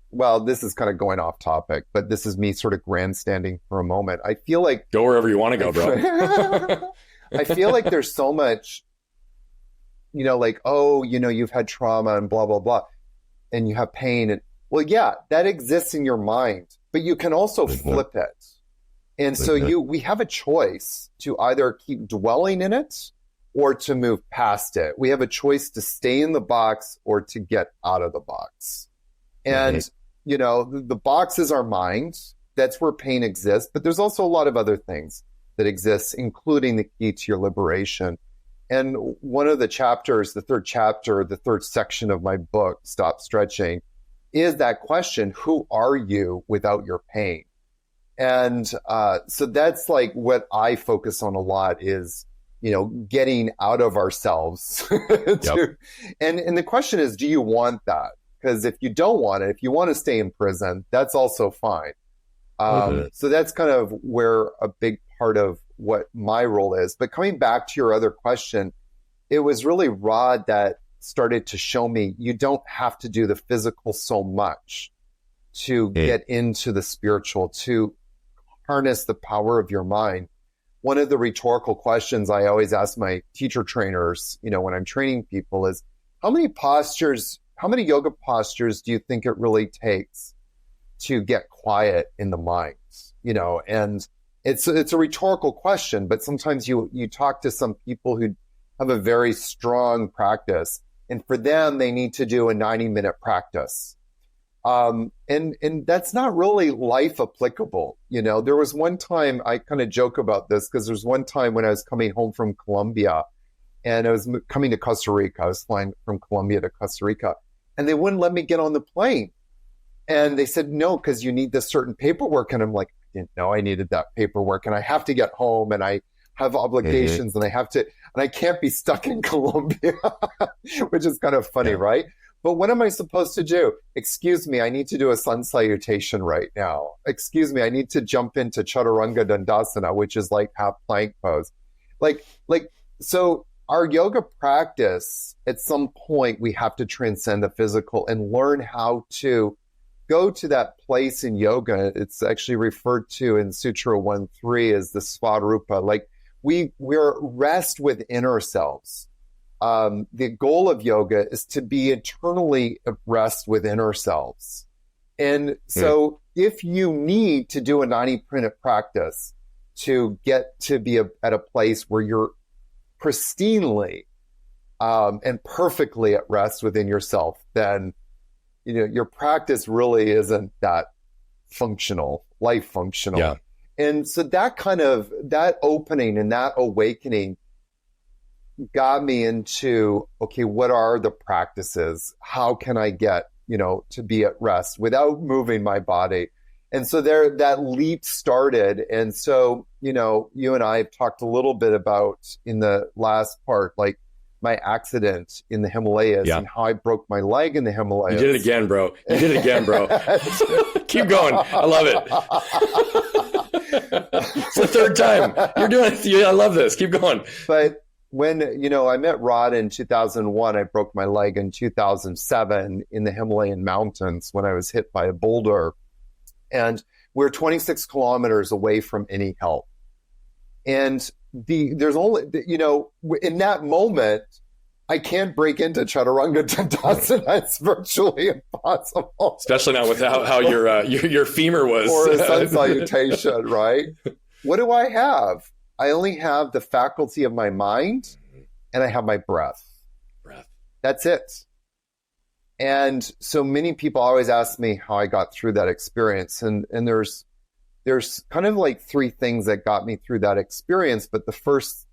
this is kind of going off topic, but this is me sort of grandstanding for a moment. I feel like... Go wherever you want to go, bro. I feel like there's so much, you've had trauma and blah, blah, blah, and you have pain. And that exists in your mind, but you can also flip it. And so we have a choice to either keep dwelling in it or to move past it. We have a choice to stay in the box or to get out of the box. And, the box is our mind. That's where pain exists. But there's also a lot of other things that exist, including the key to your liberation. And one of the chapters, the third section of my book, Stop Stretching, is that question, who are you without your pain? And so that's what I focus on a lot is, getting out of ourselves. And the question is, do you want that? Because if you don't want it, if you want to stay in prison, that's also fine. So that's kind of where a big part of what my role is. But coming back to your other question, it was really Rod that started to show me you don't have to do the physical so much to get into the spiritual, to harness the power of your mind. One of the rhetorical questions I always ask my teacher trainers, when I'm training people is, how many yoga postures do you think it really takes to get quiet in the mind? and it's a rhetorical question, but sometimes you talk to some people who have a very strong practice, and for them, they need to do a 90-minute practice. And that's not really life applicable. There was one time, I kind of joke about this because there's one time when I was coming home from Colombia and I was coming to Costa Rica. I was flying from Colombia to Costa Rica and they wouldn't let me get on the plane. And they said, no, because you need this certain paperwork. And I'm like, I didn't know I needed that paperwork. And I have to get home and I have obligations and I can't be stuck in Colombia, which is kind of funny, right? But what am I supposed to do? Excuse me, I need to do a sun salutation right now. Excuse me, I need to jump into Chaturanga Dandasana, which is like half plank pose. So our yoga practice, at some point, we have to transcend the physical and learn how to go to that place in yoga. It's actually referred to in Sutra 1.3 as the Svarupa. Like we're rest within ourselves. The goal of yoga is to be eternally at rest within ourselves. And so if you need to do a 90-minute practice to get to be at a place where you're pristinely and perfectly at rest within yourself, then your practice really isn't that life functional. Yeah. And so that opening and that awakening got me into, okay, what are the practices? How can I get, to be at rest without moving my body? And so that leap started. And so, you and I have talked a little bit about in the last part, like my accident in the Himalayas and how I broke my leg in the Himalayas. You did it again, bro. Keep going. I love it. It's the third time. You're doing it. I love this. Keep going. But when, I met Rod in 2001, I broke my leg in 2007 in the Himalayan mountains when I was hit by a boulder. And we're 26 kilometers away from any help. And there's only, in that moment, I can't break into Chaturanga Dandasana. It's virtually impossible. Especially not with how your femur was. Or a sun salutation, right? What do I have? I only have the faculty of my mind and I have my breath. That's it. And so many people always ask me how I got through that experience. And there's kind of like three things that got me through that experience. But the first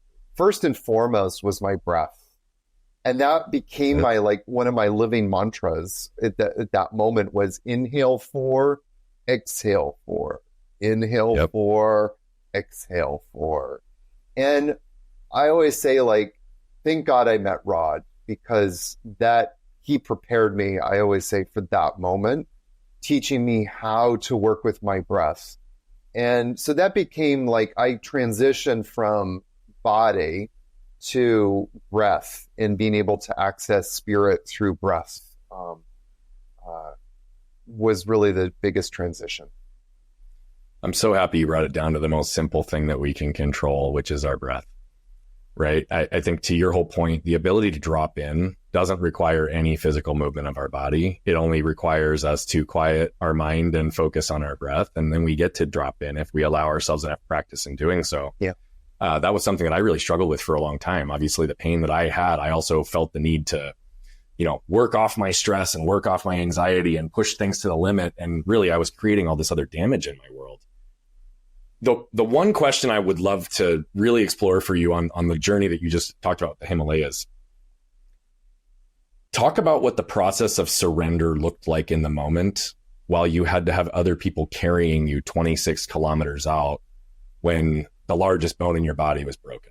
and foremost was my breath. And that became one of my living mantras at that moment was inhale 4, exhale 4, inhale 4, exhale 4. And I always say, thank God I met Rod, because he prepared me, I always say, for that moment, teaching me how to work with my breath. And so that became I transitioned from body to breath and being able to access spirit through breath was really the biggest transition. I'm so happy you brought it down to the most simple thing that we can control, which is our breath, right? I think to your whole point, the ability to drop in doesn't require any physical movement of our body. It only requires us to quiet our mind and focus on our breath. And then we get to drop in if we allow ourselves enough practice in doing so. Yeah. That was something that I really struggled with for a long time. Obviously, the pain that I had, I also felt the need to, work off my stress and work off my anxiety and push things to the limit. And really, I was creating all this other damage in my world. The one question I would love to really explore for you on the journey that you just talked about, the Himalayas. Talk about what the process of surrender looked like in the moment while you had to have other people carrying you 26 kilometers out when the largest bone in your body was broken.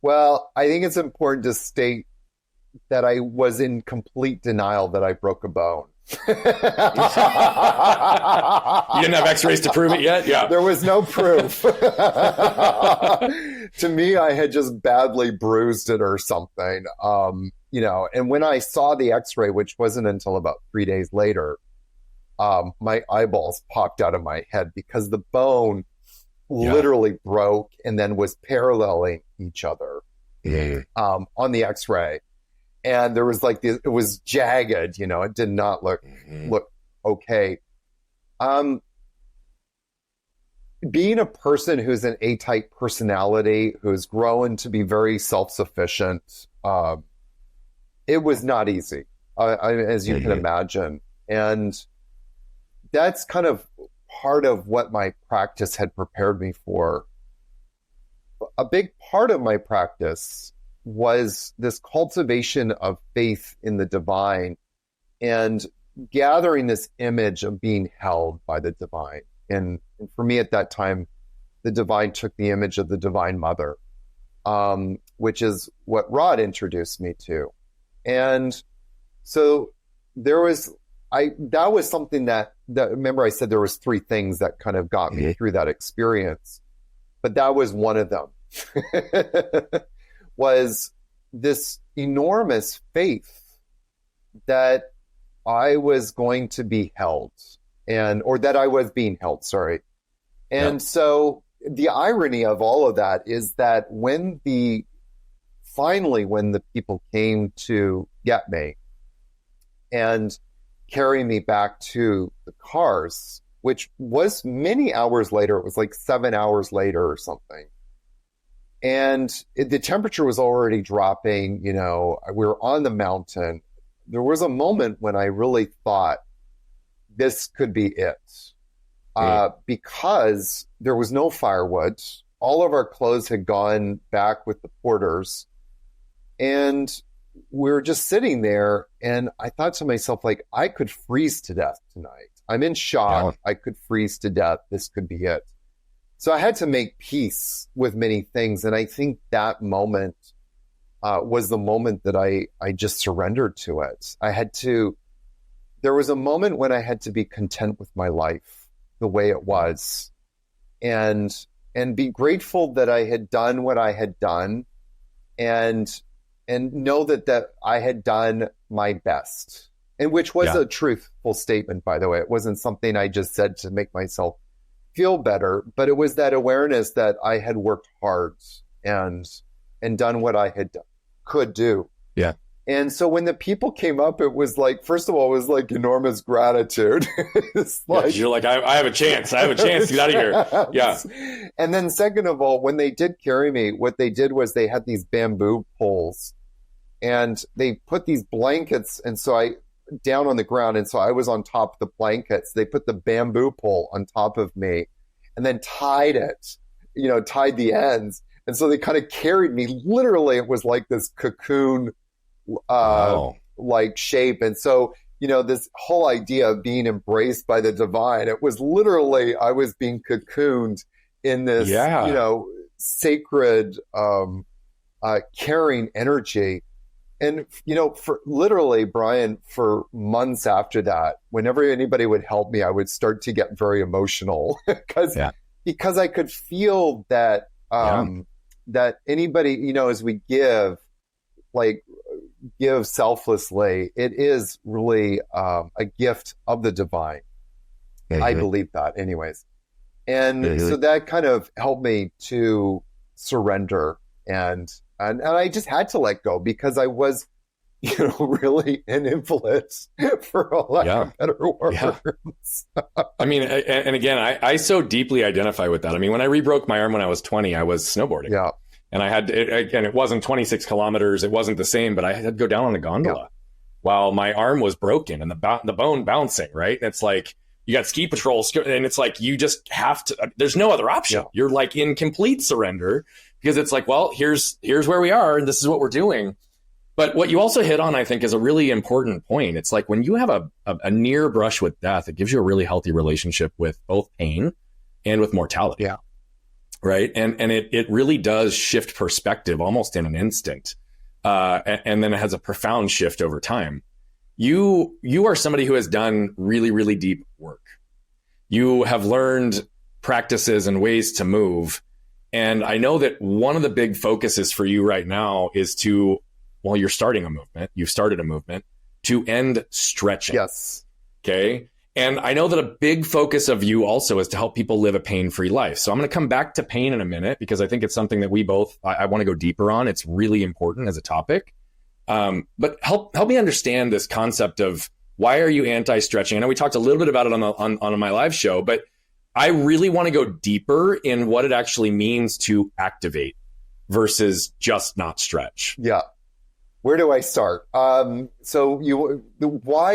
Well, I think it's important to state that I was in complete denial that I broke a bone. You didn't have x-rays to prove it yet? Yeah. There was no proof. To me, I had just badly bruised it or something. And when I saw the x-ray, which wasn't until about 3 days later, my eyeballs popped out of my head because the bone literally broke and then was paralleling each other on the x-ray. And there was it was jagged, it did not look okay. being a person who's an A-type personality, who's grown to be very self-sufficient, it was not easy, as you can imagine. And that's kind of part of what my practice had prepared me for. A big part of my practice was this cultivation of faith in the divine and gathering this image of being held by the divine. And for me at that time, the divine took the image of the Divine Mother, which is what Rod introduced me to. And so that was something that remember I said there was 3 things that kind of got me through that experience, but that was one of them. Was this enormous faith that I was going to be held, or that I was being held, sorry. And so the irony of all of that is that when the people came to get me and carry me back to the cars, which was many hours later, it was like 7 hours later or something. And the temperature was already dropping, we were on the mountain. There was a moment when I really thought this could be it. Because there was no firewood. All of our clothes had gone back with the porters. And we were just sitting there, and I thought to myself, like, I could freeze to death tonight. I'm in shock. I could freeze to death. This could be it. So I had to make peace with many things. And I think that moment was the moment that I just surrendered to it. There was a moment when I had to be content with my life the way it was, and be grateful that I had done what I had done, and know that I had done my best, and which was a truthful statement, by the way. It wasn't something I just said to make myself feel better, but it was that awareness that I had worked hard and done what I could do. Yeah. And so when the people came up, it was like, first of all, it was like enormous gratitude. It's like, you're like, I have a chance. I have a chance to get out of here. Yeah. And then second of all, when they did carry me, what they did was they had these bamboo poles and they put these blankets. And so down on the ground. And so I was on top of the blankets. They put the bamboo pole on top of me and then tied the ends. And so they kind of carried me. Literally, it was like this cocoon like shape. And so, this whole idea of being embraced by the divine, it was literally, I was being cocooned in this, sacred, caring energy. And, for literally, Brian, for months after that, whenever anybody would help me, I would start to get very emotional because I could feel that, that anybody, as we give selflessly, it is really a gift of the divine. I believe that anyways. And so that kind of helped me to surrender, and I just had to let go because I was, really an invalid, for a lack of better words. I mean, and again, I so deeply identify with that. I mean, when I rebroke my arm when I was 20, I was snowboarding. Yeah. And I had, again, it wasn't 26 kilometers. It wasn't the same, but I had to go down on a gondola while my arm was broken and the bone bouncing, right? And it's like, you got ski patrols, and it's like, you just have to, there's no other option. Yeah. You're like in complete surrender because it's like, well, here's where we are and this is what we're doing. But what you also hit on, I think, is a really important point. It's like when you have a near brush with death, it gives you a really healthy relationship with both pain and with mortality. Yeah. Right. And it really does shift perspective almost in an instant. And then it has a profound shift over time. You are somebody who has done really, really deep work. You have learned practices and ways to move. And I know that one of the big focuses for you right now is to, well, you've started a movement to end stretching. Yes. Okay. And I know that a big focus of you also is to help people live a pain-free life. So I'm going to come back to pain in a minute because I think it's something that we both, I want to go deeper on. It's really important as a topic. But help me understand this concept of why are you anti-stretching? I know we talked a little bit about it on my live show, but I really want to go deeper in what it actually means to activate versus just not stretch. Yeah. Where do I start? Why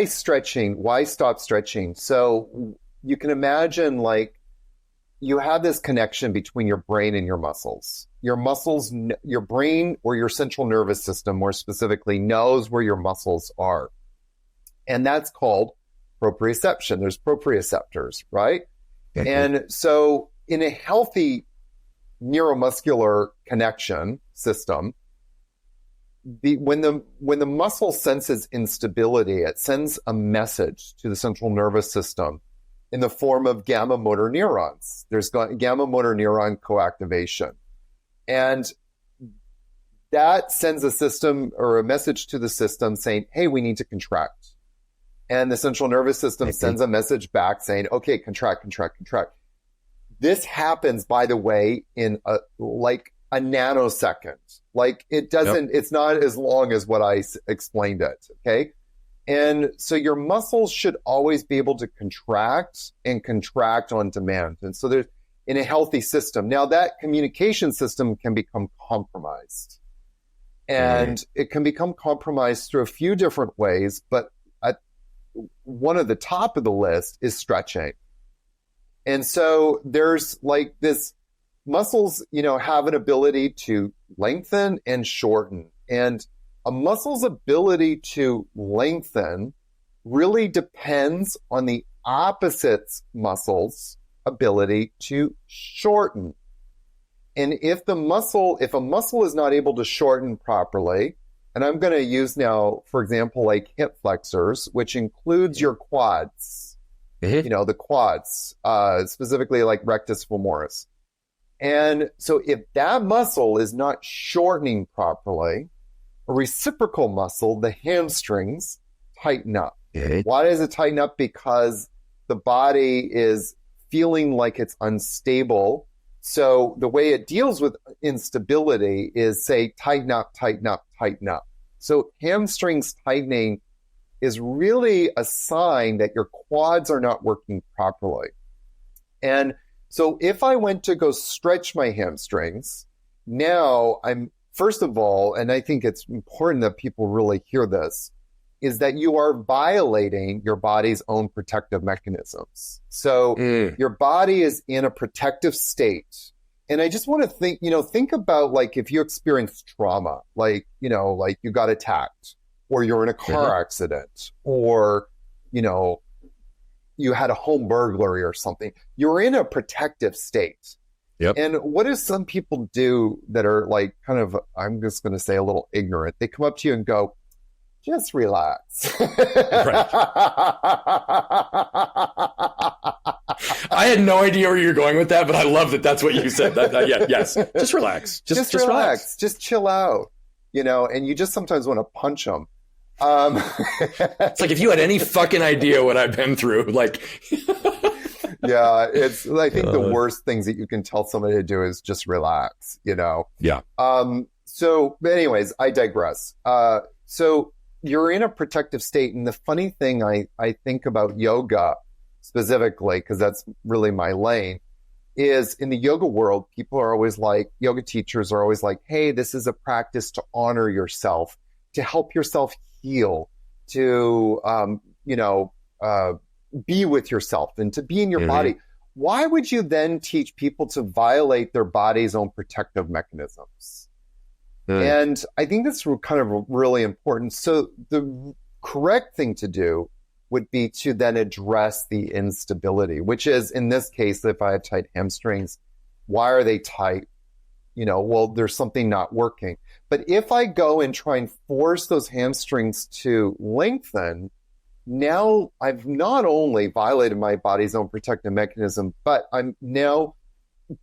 stretching? Why stop stretching? So you can imagine, like, you have this connection between your brain and your muscles. Your muscles, your brain, or your central nervous system, more specifically, knows where your muscles are. And that's called proprioception. There's proprioceptors, right? Mm-hmm. And so in a healthy neuromuscular connection system, when the muscle senses instability, it sends a message to the central nervous system in the form of gamma motor neurons. There's gamma motor neuron coactivation. And that sends a system or a message to the system saying, hey, we need to contract. And the central nervous system sends a message back saying, okay, contract, contract, contract. This happens, by the way, in a nanosecond. Like, it doesn't, It's not as long as what I explained it. Okay. And so your muscles should always be able to contract and contract on demand. And so there's, in a healthy system. Now, that communication system can become compromised. And it can become compromised through a few different ways, but one of the top of the list is stretching. And so there's like this, muscles, have an ability to lengthen and shorten. And a muscle's ability to lengthen really depends on the opposite muscle's ability to shorten. And if a muscle is not able to shorten properly, and I'm going to use now, for example, like hip flexors, which includes your quads, the quads, specifically like rectus femoris. And so if that muscle is not shortening properly, a reciprocal muscle, the hamstrings, tighten up. Why does it tighten up? Because the body is feeling like it's unstable. So the way it deals with instability is say, tighten up, tighten up, tighten up. So hamstrings tightening is really a sign that your quads are not working properly. And so if I went to go stretch my hamstrings, now I'm, first of all, and I think it's important that people really hear this, is that you are violating your body's own protective mechanisms. So your body is in a protective state. And I just want to think about, like, if you experience trauma, like you got attacked, or you're in a car accident, or, you had a home burglary or something, you're in a protective state. Yep. And what do some people do that are like kind of, I'm just going to say, a little ignorant? They come up to you and go, just relax. Right. I had no idea where you're going with that, but I love that that's what you said. Yes. Just relax. Just relax. Just chill out, and you just sometimes want to punch them. It's like, if you had any fucking idea what I've been through, like... Yeah, I think the worst things that you can tell somebody to do is just relax, Yeah. So anyways, I digress. So you're in a protective state. And the funny thing I think about yoga specifically, because that's really my lane, is in the yoga world, people are always like, yoga teachers are always like, hey, this is a practice to honor yourself, to help yourself heal, to, be with yourself and to be in your body. Why would you then teach people to violate their body's own protective mechanisms? And I think that's kind of really important. So the correct thing to do would be to then address the instability, which is, in this case, if I have tight hamstrings, why are they tight? Well, there's something not working. But if I go and try and force those hamstrings to lengthen, now I've not only violated my body's own protective mechanism, but I'm now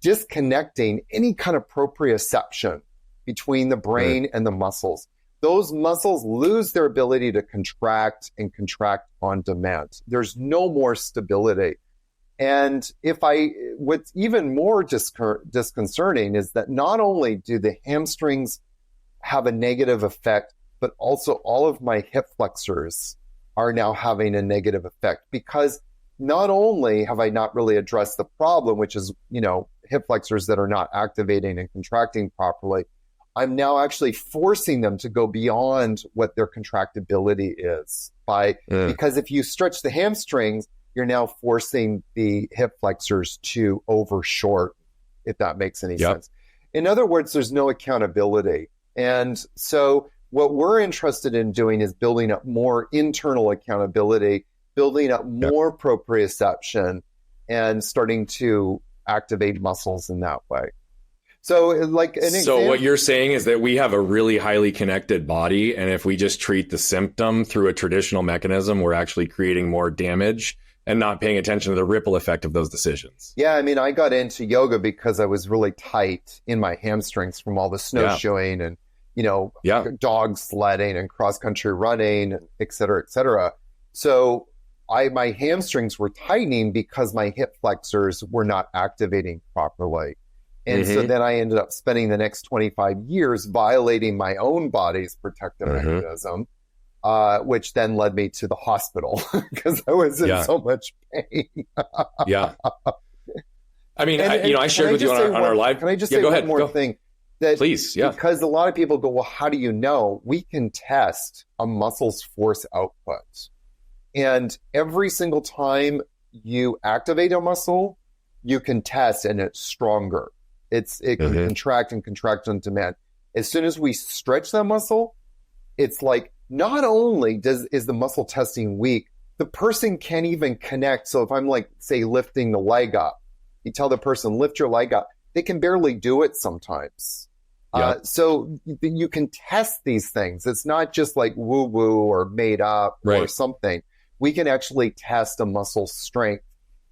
disconnecting any kind of proprioception between the brain and the muscles. Those muscles lose their ability to contract and contract on demand. There's no more stability. And what's even more disconcerting is that not only do the hamstrings have a negative effect, but also all of my hip flexors are now having a negative effect, because not only have I not really addressed the problem, which is, hip flexors that are not activating and contracting properly, I'm now actually forcing them to go beyond what their contractibility is because if you stretch the hamstrings, you're now forcing the hip flexors to overshort, if that makes any sense. In other words, there's no accountability. And so what we're interested in doing is building up more internal accountability, building up more proprioception, and starting to activate muscles in that way. So like so what you're saying is that we have a really highly connected body, and if we just treat the symptom through a traditional mechanism, we're actually creating more damage and not paying attention to the ripple effect of those decisions. Yeah, I mean, I got into yoga because I was really tight in my hamstrings from all the snowshoeing and, dog sledding and cross-country running, et cetera, et cetera. So my hamstrings were tightening because my hip flexors were not activating properly. And so then I ended up spending the next 25 years violating my own body's protective mechanism, which then led me to the hospital because I was in so much pain. I mean, I shared with you on our live. Can I just say one more thing? That please, because a lot of people go, well, how do you know? We can test a muscle's force output. And every single time you activate a muscle, you can test and it's stronger. It can contract on demand. As soon as we stretch that muscle, it's like not only is the muscle testing weak, the person can't even connect. So if I'm like, say, lifting the leg up, you tell the person, lift your leg up. They can barely do it sometimes. So you can test these things. It's not just like woo-woo or made up or something. We can actually test a muscle's strength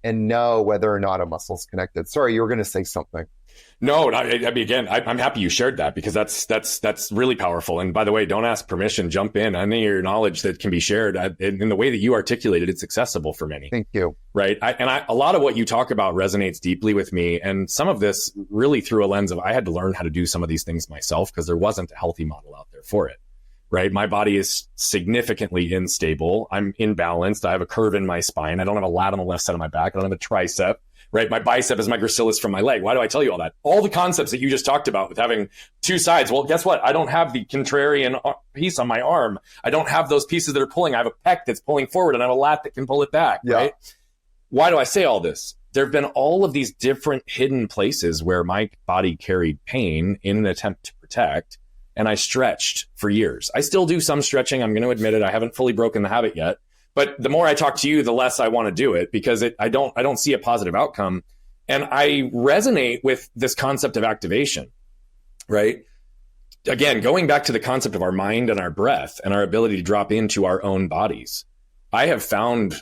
and know whether or not a muscle's connected. Sorry, you were going to say something. No, I mean, again, I'm happy you shared that because that's really powerful. And by the way, don't ask permission, jump in. I need your knowledge that can be shared in the way that you articulated. It's accessible for many. Thank you. Right. A lot of what you talk about resonates deeply with me. And some of this really through a lens of I had to learn how to do some of these things myself because there wasn't a healthy model out there for it. Right. My body is significantly unstable. I'm imbalanced. I have a curve in my spine. I don't have a lat on the left side of my back. I don't have a tricep. Right. My bicep is my gracilis from my leg. Why do I tell you all that? All the concepts that you just talked about with having two sides. Well, guess what? I don't have the contrarian piece on my arm. I don't have those pieces that are pulling. I have a pec that's pulling forward and I have a lat that can pull it back. Yeah. Right. Why do I say all this? There have been all of these different hidden places where my body carried pain in an attempt to protect. And I stretched for years. I still do some stretching. I'm going to admit it. I haven't fully broken the habit yet. But the more I talk to you, the less I want to do it because I don't see a positive outcome. And I resonate with this concept of activation, right? Again, going back to the concept of our mind and our breath and our ability to drop into our own bodies. I have found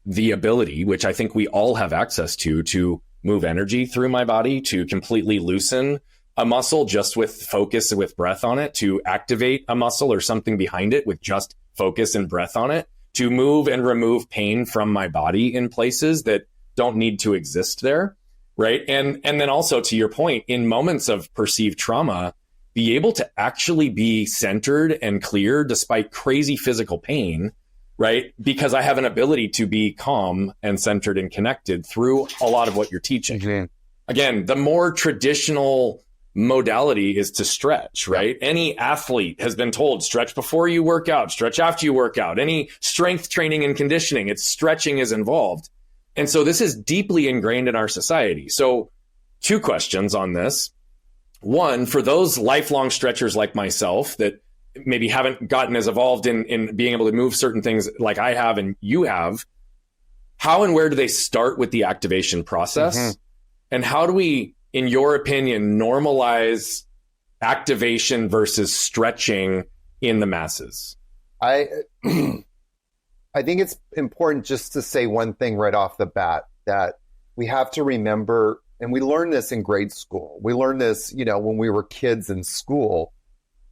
the ability, which I think we all have access to move energy through my body, to completely loosen a muscle just with focus and with breath on it, to activate a muscle or something behind it with just focus and breath on it, to move and remove pain from my body in places that don't need to exist there, right? And then also to your point, in moments of perceived trauma, be able to actually be centered and clear despite crazy physical pain, right? Because I have an ability to be calm and centered and connected through a lot of what you're teaching. Mm-hmm. Again, the more traditional modality is to stretch, right? Yeah. Any athlete has been told stretch before you work out, stretch after you work out. Any strength training and conditioning, it's stretching is involved. And so this is deeply ingrained in our society. So 2 questions on this. One, for those lifelong stretchers like myself that maybe haven't gotten as evolved in being able to move certain things like I have and you have, how and where do they start with the activation process? Mm-hmm. And how do we, in your opinion, normalize activation versus stretching in the masses? I think it's important just to say one thing right off the bat, that we have to remember, and we learned this in grade school. We learned this, when we were kids in school,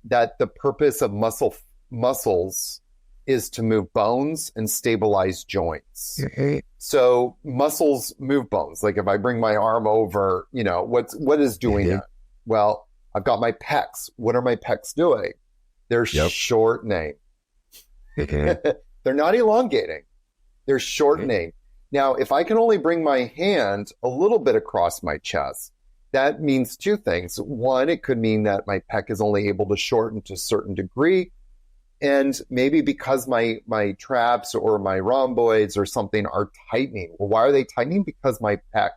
that the purpose of muscles is to move bones and stabilize joints. Mm-hmm. So muscles move bones. Like if I bring my arm over, what is doing that? Well, I've got my pecs. What are my pecs doing? They're shortening. Mm-hmm. They're not elongating. They're shortening. Now, if I can only bring my hand a little bit across my chest, that means two things. One, it could mean that my pec is only able to shorten to a certain degree. And maybe because my traps or my rhomboids or something are tightening. Well, why are they tightening? Because my pec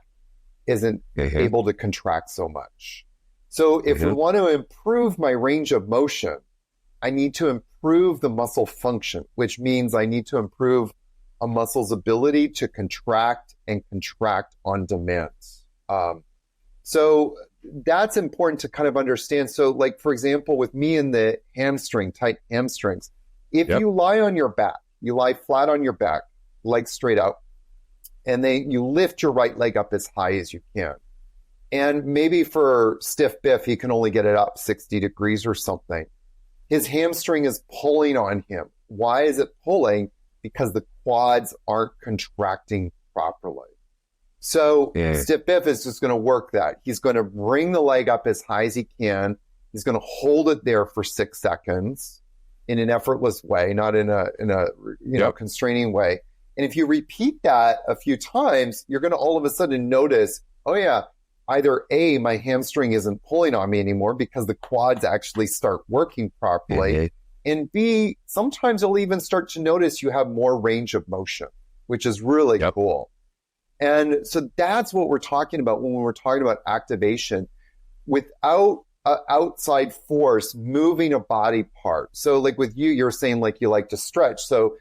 isn't able to contract so much. So if we want to improve my range of motion, I need to improve the muscle function, which means I need to improve a muscle's ability to contract and contract on demand. So that's important to kind of understand. So like, for example, with me in the tight hamstrings, if you lie on your back, you lie flat on your back, legs straight out, and then you lift your right leg up as high as you can. And maybe for stiff Biff, he can only get it up 60 degrees or something. His hamstring is pulling on him. Why is it pulling? Because the quads aren't contracting properly. So stiff Biff is just going to work that. He's going to bring the leg up as high as he can. He's going to hold it there for 6 seconds in an effortless way, not in a constraining way. And if you repeat that a few times, you're going to all of a sudden notice, oh yeah, either A, my hamstring isn't pulling on me anymore because the quads actually start working properly. And B, sometimes you'll even start to notice you have more range of motion, which is really cool. And so that's what we're talking about when we're talking about activation without outside force moving a body part. So like with you, you're saying like you like to stretch. So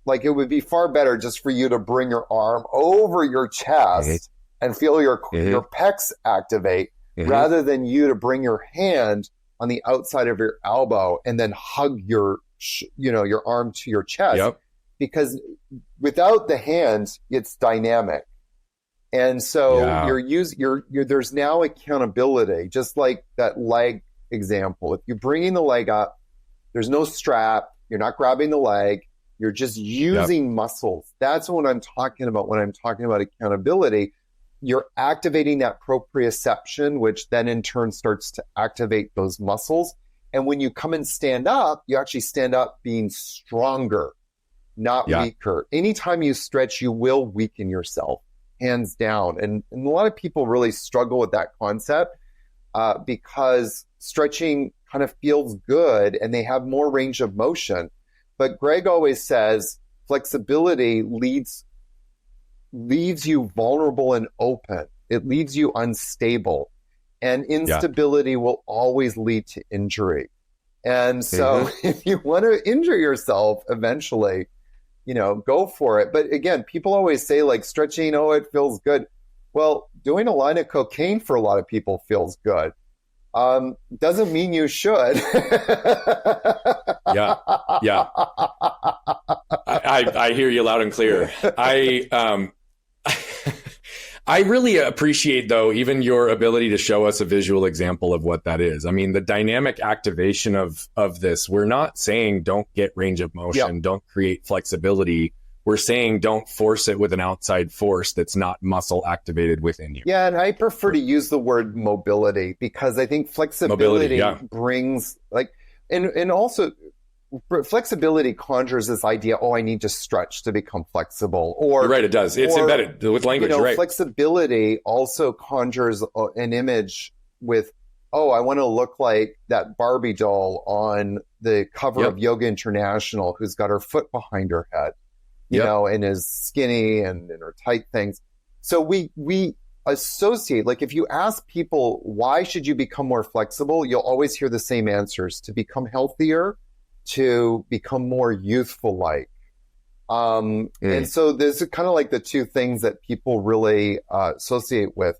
like it would be far better just for you to bring your arm over your chest and feel your pecs activate rather than you to bring your hand on the outside of your elbow and then hug your arm to your chest. Because without the hands, it's dynamic. And so there's now accountability, just like that leg example. If you're bringing the leg up, there's no strap, you're not grabbing the leg, you're just using muscles. That's what I'm talking about when I'm talking about accountability. You're activating that proprioception, which then in turn starts to activate those muscles. And when you come and stand up, you actually stand up being stronger, not weaker. Anytime you stretch, you will weaken yourself. Hands down. And a lot of people really struggle with that concept because stretching kind of feels good and they have more range of motion. But Greg always says flexibility leaves you vulnerable and open. It leaves you unstable. And instability will always lead to injury. And so if you want to injure yourself eventually, go for it. But again, people always say like stretching, oh, it feels good. Well, doing a line of cocaine for a lot of people feels good. Doesn't mean you should. I hear you loud and clear. I really appreciate, though, even your ability to show us a visual example of what that is. I mean, the dynamic activation of this, we're not saying don't get range of motion, don't create flexibility. We're saying don't force it with an outside force that's not muscle activated within you. Yeah, and I prefer to use the word mobility because I think flexibility brings and also flexibility conjures this idea, oh, I need to stretch to become flexible. Or you're right, it does. It's embedded with language, right? Flexibility also conjures an image with, oh, I want to look like that Barbie doll on the cover of Yoga International who's got her foot behind her head, you know, and is skinny and in her tight things. So we associate, like if you ask people, why should you become more flexible? You'll always hear the same answers: to become healthier, to become more youthful-like. And so there's kind of like the two things that people really associate with.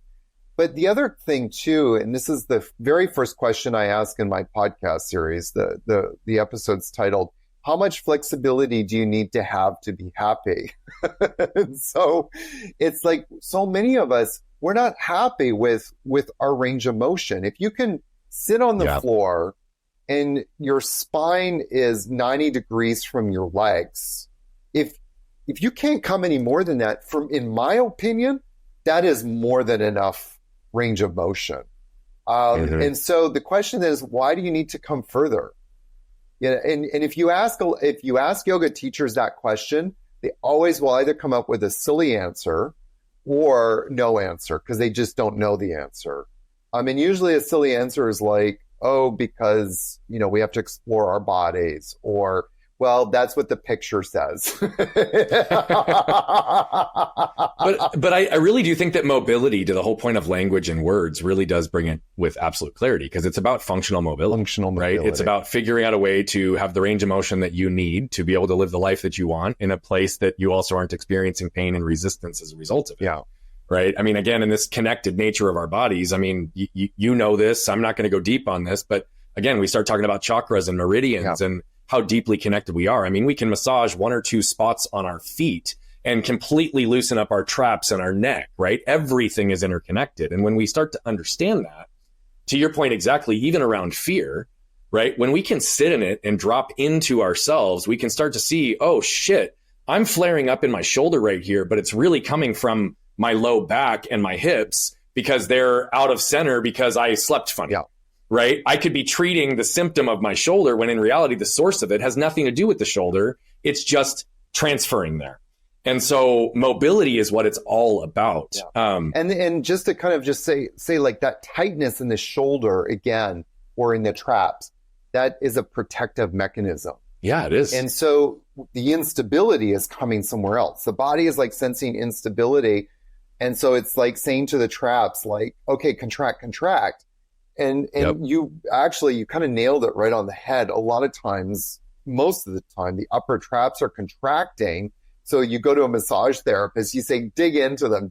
But the other thing too, and this is the very first question I ask in my podcast series, the episode's titled, How Much Flexibility Do You Need to Have to Be Happy? And so it's like so many of us, we're not happy with our range of motion. If you can sit on the floor and your spine is 90 degrees from your legs, if you can't come any more than that, in my opinion, that is more than enough range of motion. And so the question is, why do you need to come further? And if you ask yoga teachers that question, they always will either come up with a silly answer or no answer because they just don't know the answer. I mean, usually a silly answer is like, oh, because, we have to explore our bodies, or, well, that's what the picture says. But I really do think that mobility, to the whole point of language and words, really does bring it with absolute clarity, because it's about functional mobility. Right? It's about figuring out a way to have the range of motion that you need to be able to live the life that you want in a place that you also aren't experiencing pain and resistance as a result of it. Yeah. Right. I mean, again, in this connected nature of our bodies, I mean, you know this, I'm not going to go deep on this, but again, we start talking about chakras and meridians and how deeply connected we are. I mean, we can massage 1 or 2 spots on our feet and completely loosen up our traps and our neck, right? Everything is interconnected. And when we start to understand that, to your point exactly, even around fear, right? When we can sit in it and drop into ourselves, we can start to see, oh shit, I'm flaring up in my shoulder right here, but it's really coming from my low back and my hips because they're out of center because I slept funny, right? I could be treating the symptom of my shoulder when in reality, the source of it has nothing to do with the shoulder. It's just transferring there. And so mobility is what it's all about. Yeah. And just to kind of just say like that tightness in the shoulder again, or in the traps, that is a protective mechanism. Yeah, it is. And so the instability is coming somewhere else. The body is like sensing instability. And so it's like saying to the traps, like, okay, contract. And you kind of nailed it right on the head. A lot of times, most of the time, the upper traps are contracting. So you go to a massage therapist, you say, dig into them.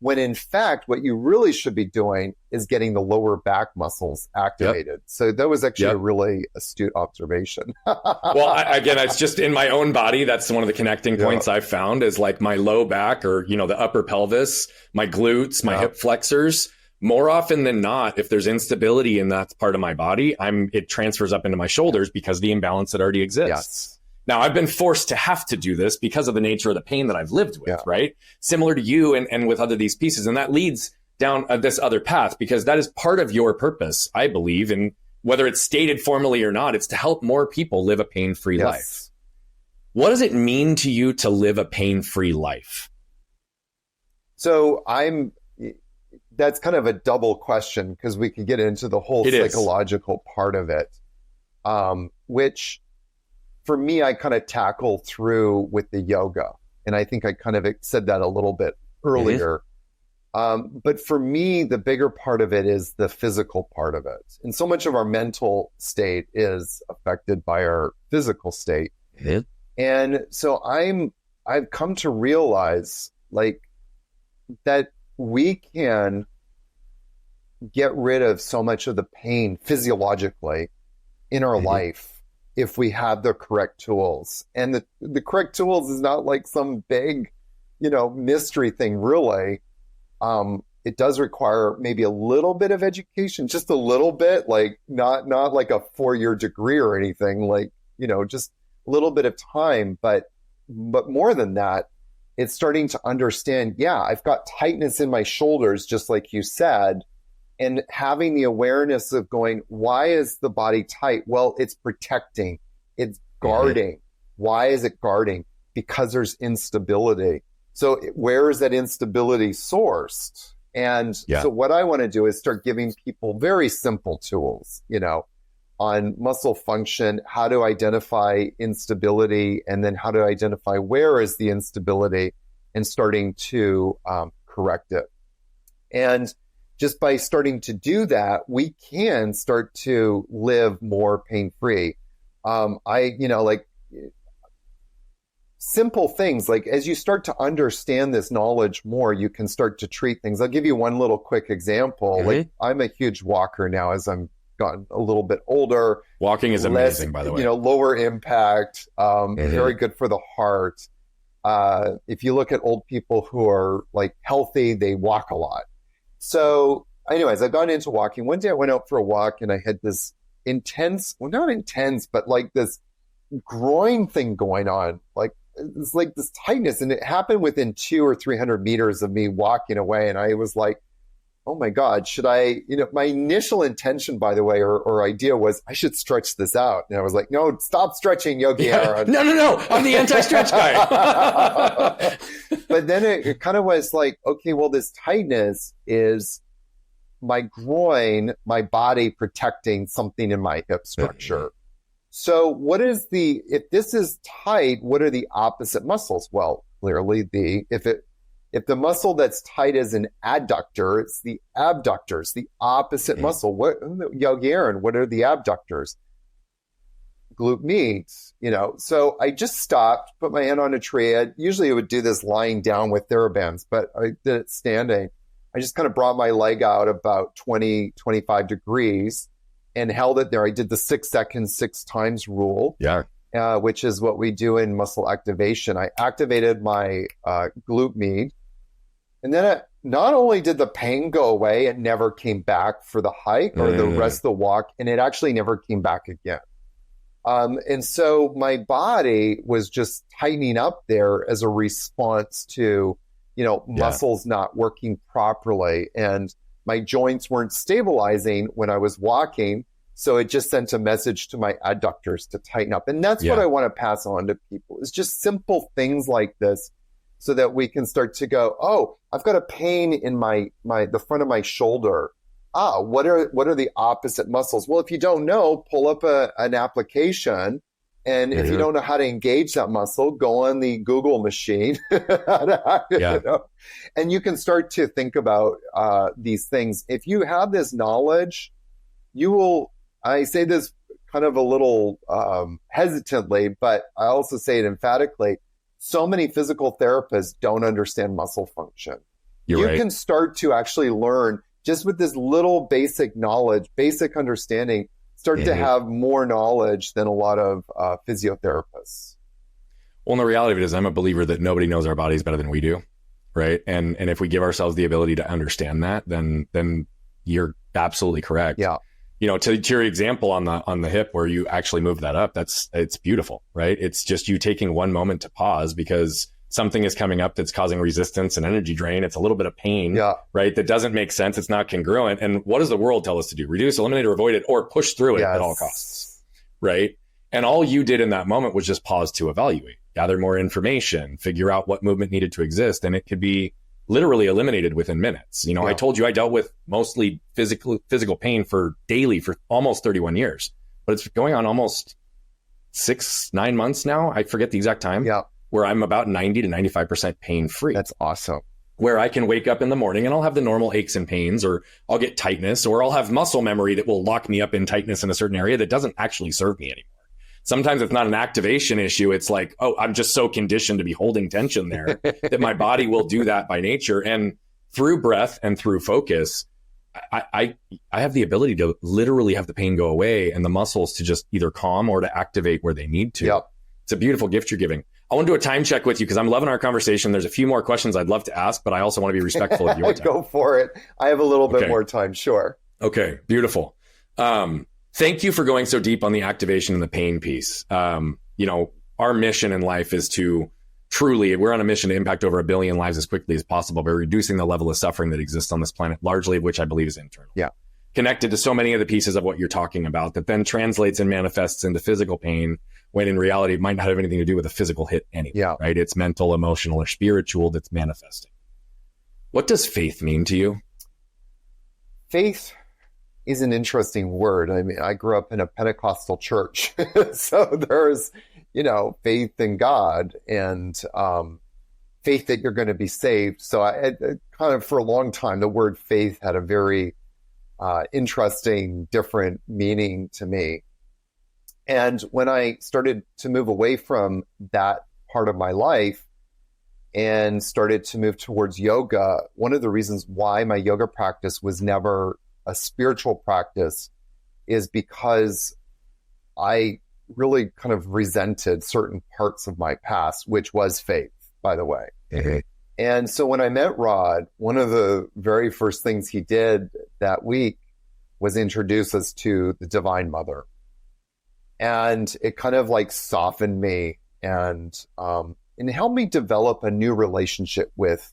When in fact, what you really should be doing is getting the lower back muscles activated. So that was actually a really astute observation. Well, again, it's just in my own body. That's one of the connecting points I've found is like my low back, or, the upper pelvis, my glutes, my hip flexors. More often than not, if there's instability in that part of my body, it transfers up into my shoulders because of the imbalance that already exists. Yes. Now, I've been forced to have to do this because of the nature of the pain that I've lived with, right? Similar to you and with other these pieces. And that leads down this other path, because that is part of your purpose, I believe. And whether it's stated formally or not, it's to help more people live a pain-free life. What does it mean to you to live a pain-free life? So that's kind of a double question, because we could get into the whole psychological part of it, which for me, I kind of tackle through with the yoga. And I think I kind of said that a little bit earlier. But for me, the bigger part of it is the physical part of it. And so much of our mental state is affected by our physical state. And so I've come to realize like that we can get rid of so much of the pain physiologically in our life if we have the correct tools. And the correct tools is not like some big, mystery thing, really. It does require maybe a little bit of education, just a little bit, like not like a 4-year degree or anything, like, just a little bit of time. But more than that, it's starting to understand, I've got tightness in my shoulders, just like you said, and having the awareness of going, why is the body tight? Well, it's protecting, it's guarding. Why is it guarding? Because there's instability. So where is that instability sourced? And so what I want to do is start giving people very simple tools, on muscle function, how to identify instability, and then how to identify where is the instability and starting to correct it. And just by starting to do that, we can start to live more pain-free. Simple things, like as you start to understand this knowledge more, you can start to treat things. I'll give you one little quick example. Like I'm a huge walker now as I'm gotten a little bit older. Walking is amazing, by the way. Lower impact, very good for the heart. If you look at old people who are like healthy, they walk a lot. So anyways, I've gone into walking. One day I went out for a walk and I had this not intense, but like this groin thing going on. Like it's like this tightness, and it happened within 200 or 300 meters of me walking away. And I was like, oh my God, should I, my initial intention, by the way, or idea was I should stretch this out. And I was like, no, stop stretching, Yogi Aaron. No. I'm the anti-stretch guy. But then it kind of was like, okay, well, this tightness is my groin, my body protecting something in my hip structure. So if this is tight, what are the opposite muscles? Well, clearly if the muscle that's tight is an adductor, it's the abductors, the opposite muscle. Yogi Aaron, what are the abductors? Glute medius, So I just stopped, put my hand on a tree. Usually I would do this lying down with TheraBands, but I did it standing. I just kind of brought my leg out about 20, 25 degrees and held it there. I did the 6 seconds, 6 times rule. Yeah. Which is what we do in muscle activation. I activated my glute medius. And then not only did the pain go away, it never came back for the hike or the rest of the walk, and it actually never came back again. And so my body was just tightening up there as a response to, muscles not working properly. And my joints weren't stabilizing when I was walking. So it just sent a message to my adductors to tighten up. And that's what I want to pass on to people. It's just simple things like this, so that we can start to go, oh, I've got a pain in the front of my shoulder. What are the opposite muscles? Well, if you don't know, pull up an application. And if you don't know how to engage that muscle, go on the Google machine. And you can start to think about these things. If you have this knowledge, you will, I say this kind of a little hesitantly, but I also say it emphatically, so many physical therapists don't understand muscle function. You can start to actually learn just with this little basic knowledge, basic understanding, start to have more knowledge than a lot of physiotherapists. Well, and the reality of it is I'm a believer that nobody knows our bodies better than we do. Right. And if we give ourselves the ability to understand that, then you're absolutely correct. Yeah. To your example on the hip where you actually move that up, it's beautiful, right? It's just you taking one moment to pause because something is coming up that's causing resistance and energy drain. It's a little bit of pain, right? That doesn't make sense. It's not congruent. And what does the world tell us to do? Reduce, eliminate, or avoid it, or push through it at all costs, right? And all you did in that moment was just pause to evaluate, gather more information, figure out what movement needed to exist. And it could be literally eliminated within minutes. I told you I dealt with mostly physical pain for almost 31 years, but it's going on almost 9 months now. I forget the exact time. Yeah. Where I'm about 90 to 95% pain free. That's awesome. Where I can wake up in the morning and I'll have the normal aches and pains, or I'll get tightness, or I'll have muscle memory that will lock me up in tightness in a certain area that doesn't actually serve me anymore. Sometimes it's not an activation issue. It's like, oh, I'm just so conditioned to be holding tension there that my body will do that by nature. And through breath and through focus, I have the ability to literally have the pain go away and the muscles to just either calm or to activate where they need to. Yep. It's a beautiful gift you're giving. I want to do a time check with you because I'm loving our conversation. There's a few more questions I'd love to ask, but I also want to be respectful of your time. Go for it. I have a little bit more time. Sure. Okay. Beautiful. Thank you for going so deep on the activation and the pain piece. Our mission in life is to we're on a mission to impact over 1 billion lives as quickly as possible by reducing the level of suffering that exists on this planet, largely of which I believe is internal. Yeah. Connected to so many of the pieces of what you're talking about that then translates and manifests into physical pain, when in reality, it might not have anything to do with a physical hit anyway, right? It's mental, emotional, or spiritual that's manifesting. What does faith mean to you? Faith is an interesting word. I mean, I grew up in a Pentecostal church. So there's, faith in God and faith that you're going to be saved. So I kind of, for a long time, the word faith had a very interesting, different meaning to me. And when I started to move away from that part of my life and started to move towards yoga, one of the reasons why my yoga practice was never a spiritual practice is because I really kind of resented certain parts of my past, which was faith, by the way. Mm-hmm. And so when I met Rod, one of the very first things he did that week was introduce us to the Divine Mother. And it kind of like softened me and helped me develop a new relationship with,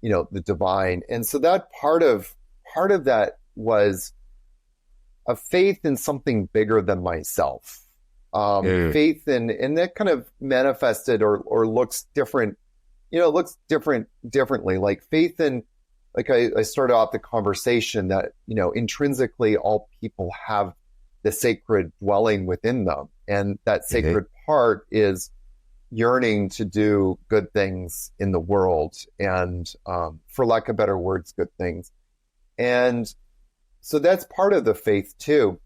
the divine. And so that part of part of that was a faith in something bigger than myself. Faith in, and that kind of manifested or looks different, differently. Like faith in, like I started off the conversation that, intrinsically all people have the sacred dwelling within them. And that sacred part is yearning to do good things in the world. And for lack of better words, good things. And so that's part of the faith too.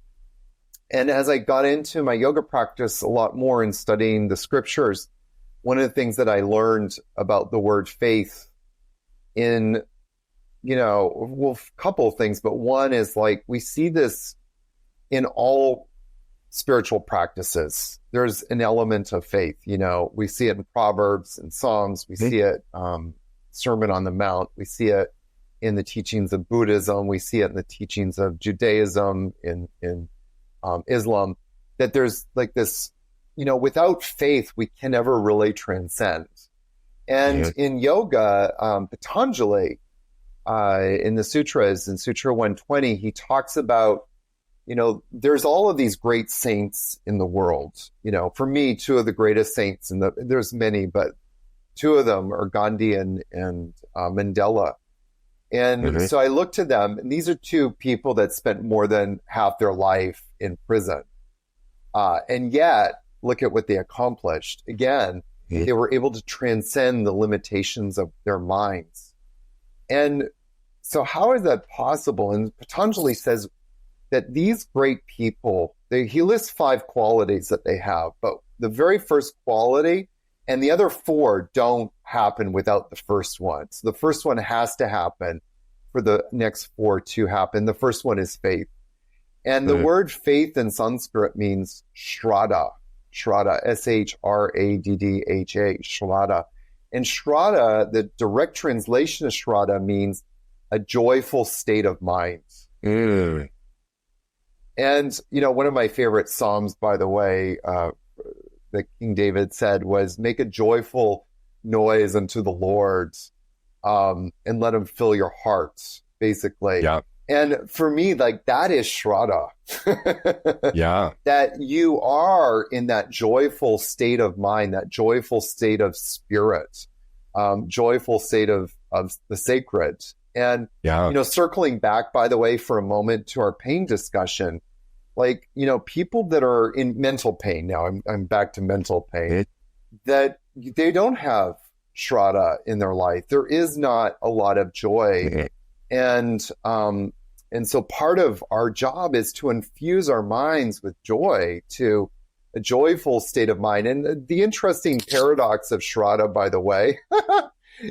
And as I got into my yoga practice a lot more and studying the scriptures, one of the things that I learned about the word faith in, a couple of things, but one is like, we see this in all spiritual practices. There's an element of faith, we see it in Proverbs and Psalms, we see it, Sermon on the Mount, we see it in the teachings of Buddhism, we see it in the teachings of Judaism, in Islam, that there's like this, without faith, we can never really transcend. And in yoga, Patanjali, in the sutras, in Sutra 120, he talks about, there's all of these great saints in the world. For me, two of the greatest saints, there's many, but two of them are Gandhi and Mandela. And so I look to them, and these are two people that spent more than half their life in prison. And yet, look at what they accomplished. Again, they were able to transcend the limitations of their minds. And so how is that possible? And Patanjali says that these great people, he lists 5 qualities that they have, but the very first quality and the other 4 don't happen without the first one. So the first one has to happen for the next 4 to happen. The first one is faith. And the word faith in Sanskrit means shraddha, S-H-R-A-D-D-H-A, shraddha. And shraddha, the direct translation of shraddha means a joyful state of mind. And, one of my favorite Psalms, by the way, that King David said was, make a joyful noise unto the Lord, and let him fill your hearts, basically. Yeah. And for me, like, that is shraddha. That you are in that joyful state of mind, that joyful state of spirit, joyful state of the sacred. And, circling back, by the way, for a moment to our pain discussion, like, people that are in mental pain, now I'm back to mental pain, that they don't have shraddha in their life. There is not a lot of joy. And so part of our job is to infuse our minds with joy, to a joyful state of mind. And the interesting paradox of shraddha, by the way,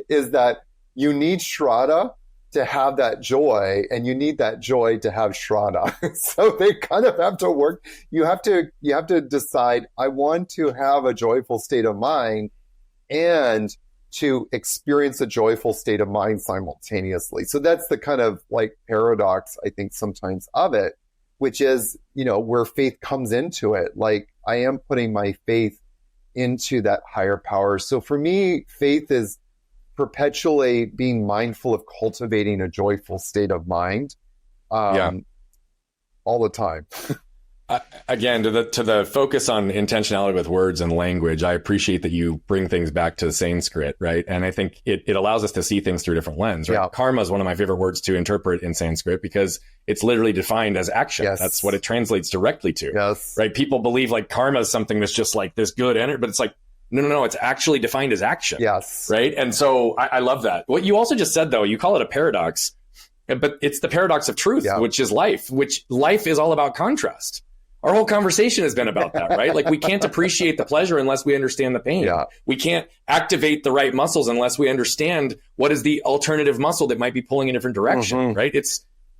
is that you need shraddha to have that joy, and you need that joy to have shraddha. So they kind of have to work. You have to decide, I want to have a joyful state of mind and to experience a joyful state of mind simultaneously. So that's the kind of like paradox, I think, sometimes of it, which is, where faith comes into it. Like, I am putting my faith into that higher power. So for me, faith is perpetually being mindful of cultivating a joyful state of mind, all the time. Again, to the focus on intentionality with words and language, I appreciate that you bring things back to Sanskrit, right? And I think it allows us to see things through a different lens, right? Yeah. Karma is one of my favorite words to interpret in Sanskrit because it's literally defined as action. Yes. That's what it translates directly to, yes. Right? People believe like karma is something that's just like this good energy, but it's like, no, it's actually defined as action. Yes. Right? And so I love that. What you also just said, though, you call it a paradox, but it's the paradox of truth, which is life, which life is all about contrast. Our whole conversation has been about that, right? Like, we can't appreciate the pleasure unless we understand the pain. Yeah. We can't activate the right muscles unless we understand what is the alternative muscle that might be pulling in a different direction, right?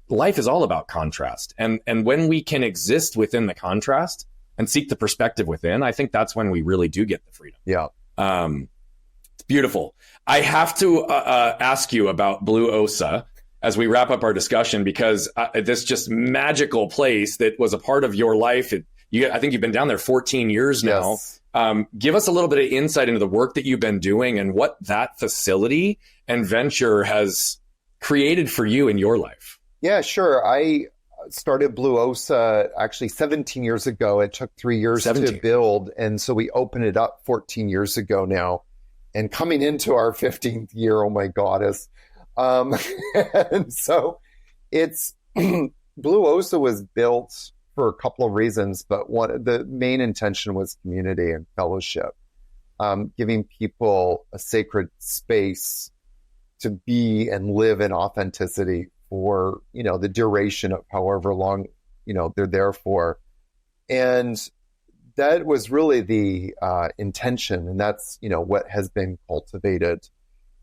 Life is all about contrast. And when we can exist within the contrast and seek the perspective within, I think that's when we really do get the freedom. Yeah. It's beautiful. I have to ask you about Blue Osa as we wrap up our discussion, because this just magical place that was a part of your life. I think you've been down there 14 years now. Yes. Give us a little bit of insight into the work that you've been doing and what that facility and venture has created for you in your life. Yeah, sure. I started Blue Osa actually 17 years ago. It took 3 years 17. to build. And so we opened it up 14 years ago now. And coming into our 15th year, oh my goddess. Um, and so it's Blue Osa was built for a couple of reasons, but the main intention was community and fellowship, giving people a sacred space to be and live in authenticity for, the duration of however long, they're there for. And that was really the intention. And that's, what has been cultivated.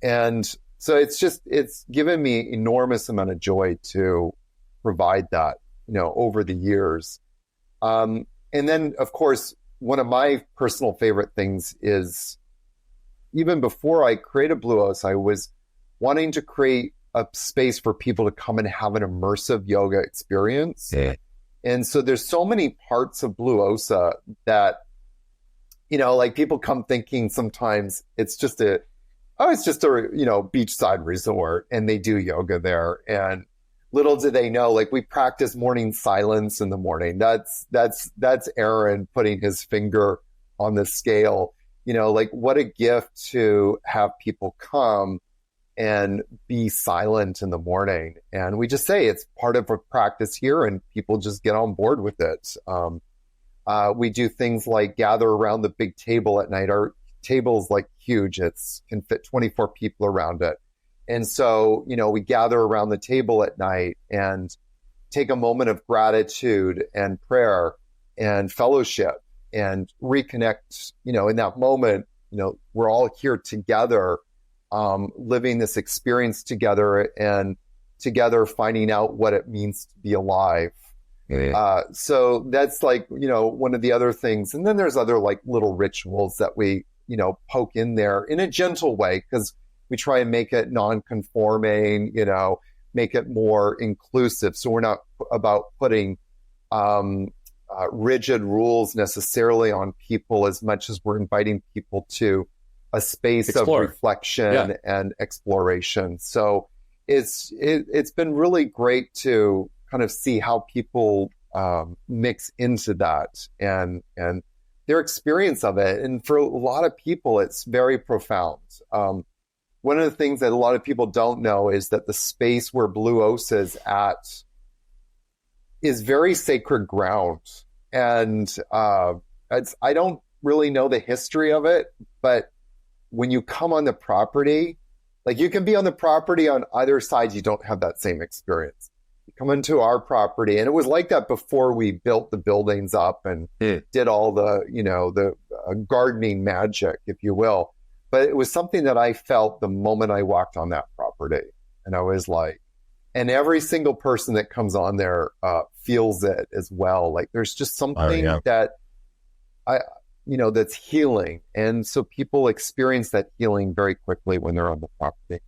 And so it's given me enormous amount of joy to provide that, over the years. And then, of course, one of my personal favorite things is even before I created Blue Osa, I was wanting to create a space for people to come and have an immersive yoga experience. Yeah. And so there's so many parts of Blue Osa that, like people come thinking sometimes it's just a beachside resort and they do yoga there. And little do they know, like we practice morning silence in the morning. That's Aaron putting his finger on the scale, like what a gift to have people come and be silent in the morning. And we just say it's part of a practice here and people just get on board with it. We do things like gather around the big table at night. Our table's like huge. Can fit 24 people around it. And so, we gather around the table at night and take a moment of gratitude and prayer and fellowship and reconnect, in that moment, we're all here together, living this experience together and together finding out what it means to be alive. Yeah. So that's like, one of the other things. And then there's other like little rituals that we, poke in there in a gentle way because we try and make it non-conforming, make it more inclusive. So we're not about putting rigid rules necessarily on people as much as we're inviting people to a space of reflection and exploration. So it's been really great to kind of see how people mix into that and their experience of it. And for a lot of people, it's very profound. One of the things that a lot of people don't know is that the space where Blue Osa is at is very sacred ground. And I don't really know the history of it, but when you come on the property, like you can be on the property on either side, you don't have that same experience. You come into our property, and it was like that before we built the buildings up and did all the, the gardening magic, if you will. But it was something that I felt the moment I walked on that property. And I was like, and every single person that comes on there feels it as well. Like there's just something that that's healing. And so people experience that healing very quickly when they're on the property.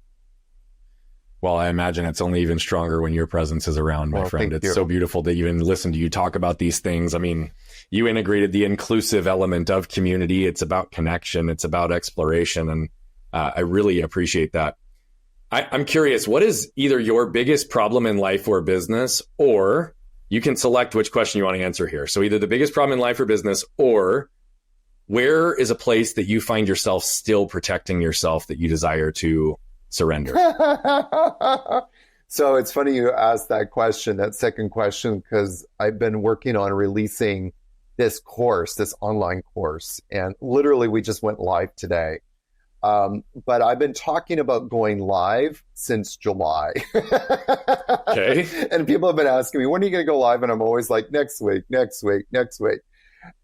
Well, I imagine it's only even stronger when your presence is around, my friend. It's so beautiful to even listen to you talk about these things. I mean, you integrated the inclusive element of community. It's about connection. It's about exploration. And I really appreciate that. I'm curious, what is either your biggest problem in life or business, or you can select which question you want to answer here. So either the biggest problem in life or business, or where is a place that you find yourself still protecting yourself that you desire to surrender? So it's funny you asked that question, that second question, because I've been working on releasing this course, this online course, and literally we just went live today. But I've been talking about going live since July. Okay. And people have been asking me, when are you going to go live? And I'm always like, next week.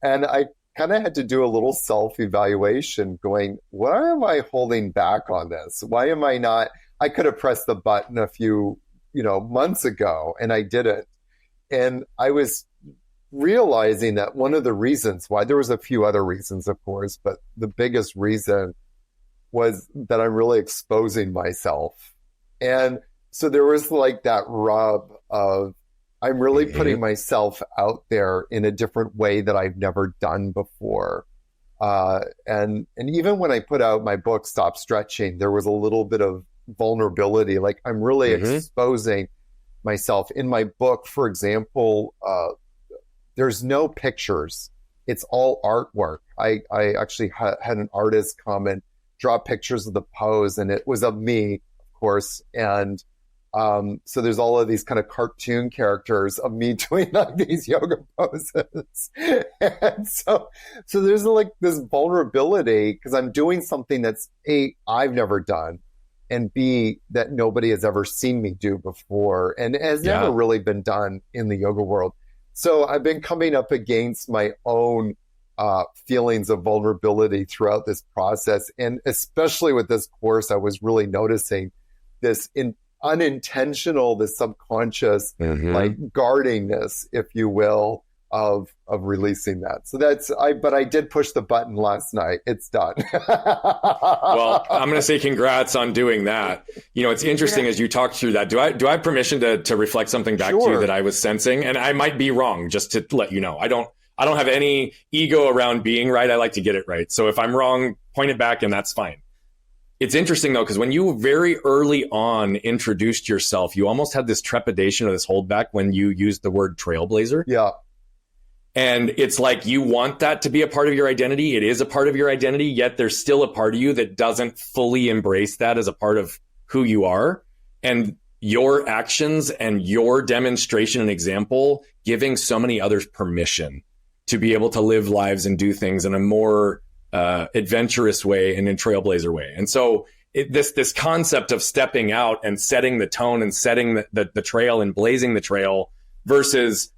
And I kind of had to do a little self-evaluation going, why am I holding back on this? Why am I not? I could have pressed the button a few, months ago, and I didn't. And I was realizing that one of the reasons why, there was a few other reasons, of course, but the biggest reason was that I'm really exposing myself. And so there was like that rub of, I'm really putting myself out there in a different way that I've never done before. And even when I put out my book, Stop Stretching, there was a little bit of vulnerability. Like I'm really exposing myself. In my book, for example, there's no pictures. It's all artwork. I actually had an artist come and draw pictures of the pose, and it was of me, of course. And so there's all of these kind of cartoon characters of me doing like these yoga poses. And so there's like this vulnerability because I'm doing something that's A, I've never done, and B, that nobody has ever seen me do before and has never really been done in the yoga world. So I've been coming up against my own feelings of vulnerability throughout this process. And especially with this course, I was really noticing this unintentional, this subconscious, like guardingness, if you will, of releasing that. So but I did push the button last night. It's done. Well, I'm going to say congrats on doing that. You know, it's interesting as you talk through that. Do I have permission to reflect something back to you that I was sensing? And I might be wrong, just to let you know. I don't have any ego around being right. I like to get it right. So if I'm wrong, point it back and that's fine. It's interesting though, because when you very early on introduced yourself, you almost had this trepidation or this holdback when you used the word trailblazer. Yeah. And it's like you want that to be a part of your identity. It is a part of your identity, yet there's still a part of you that doesn't fully embrace that as a part of who you are. And your actions and your demonstration and example giving so many others permission to be able to live lives and do things in a more adventurous way and in trailblazer way. And so this concept of stepping out and setting the tone and setting the trail and blazing the trail versus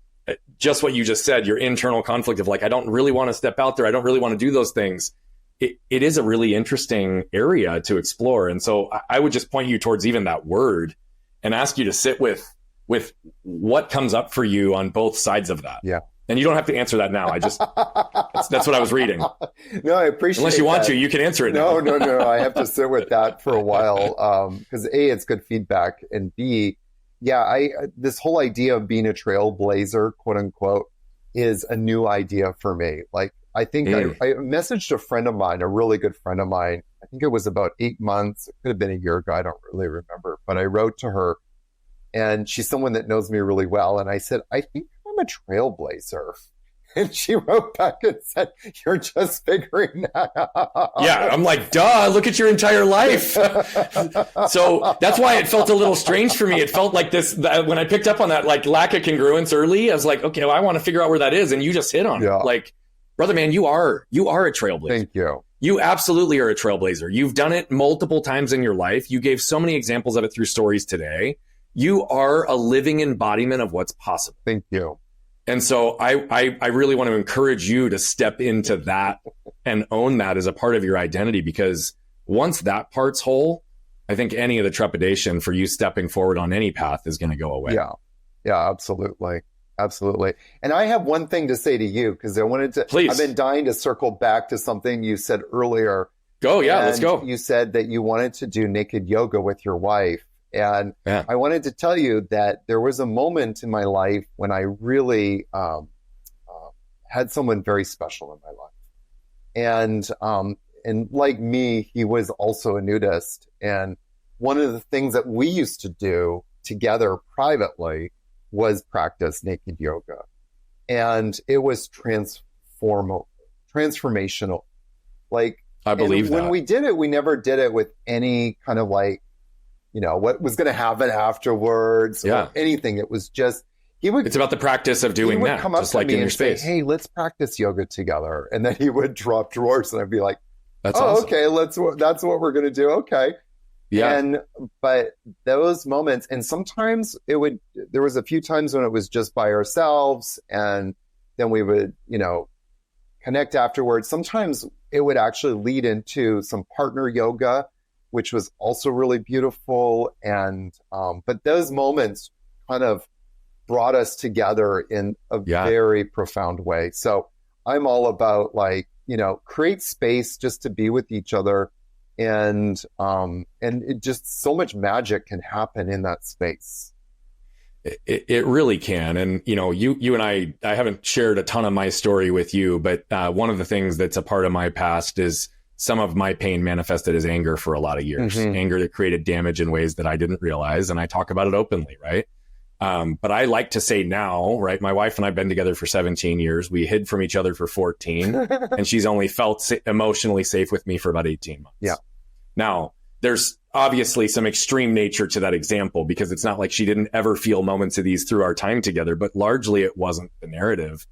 just what you just said, your internal conflict of like, I don't really want to step out there. I don't really want to do those things. It is a really interesting area to explore. And so I would just point you towards even that word and ask you to sit with what comes up for you on both sides of that. Yeah. And you don't have to answer that now. That's what I was reading. No, I appreciate it. Unless you want to, you can answer it now. No. I have to sit with that for a while. Because A, it's good feedback. And B, this whole idea of being a trailblazer, quote unquote, is a new idea for me. Like, I think I messaged a friend of mine, a really good friend of mine. I think it was about 8 months. It could have been a year ago. I don't really remember. But I wrote to her, and she's someone that knows me really well. And I said, I think I'm a trailblazer. And she wrote back and said, you're just figuring that out. Yeah, I'm like, duh, look at your entire life. So that's why it felt a little strange for me. It felt like when I picked up on that, like lack of congruence early, I was like, okay, well, I want to figure out where that is. And you just hit on it. Like, brother, man, you are a trailblazer. Thank you. You absolutely are a trailblazer. You've done it multiple times in your life. You gave so many examples of it through stories today. You are a living embodiment of what's possible. Thank you. And so I really want to encourage you to step into that and own that as a part of your identity, because once that part's whole, I think any of the trepidation for you stepping forward on any path is going to go away. Yeah, absolutely. Absolutely. And I have one thing to say to you, because I wanted to, Please. I've been dying to circle back to something you said earlier. Let's go. You said that you wanted to do naked yoga with your wife. And I wanted to tell you that there was a moment in my life when I really had someone very special in my life. And like me, he was also a nudist. And one of the things that we used to do together privately was practice naked yoga. And it was transformational. Like, I believe that. When we did it, we never did it with any kind of like, what was going to happen afterwards or anything. It was just, it's about the practice of doing that, come up just to like me in your and space. Say, hey, let's practice yoga together. And then he would drop drawers and I'd be like, that's awesome. Okay, that's what we're going to do. Okay. Yeah. But those moments, and sometimes there was a few times when it was just by ourselves and then we would, connect afterwards. Sometimes it would actually lead into some partner yoga, which was also really beautiful. And, but those moments kind of brought us together in a very profound way. So I'm all about create space just to be with each other. And it just so much magic can happen in that space. It really can. And, you and I haven't shared a ton of my story with you, but one of the things that's a part of my past is some of my pain manifested as anger for a lot of years, anger that created damage in ways that I didn't realize. And I talk about it openly, right? But I like to say now, right? My wife and I have been together for 17 years. We hid from each other for 14, and she's only felt emotionally safe with me for about 18 months. Yeah. Now, there's obviously some extreme nature to that example, because it's not like she didn't ever feel moments of these through our time together, but largely it wasn't the narrative.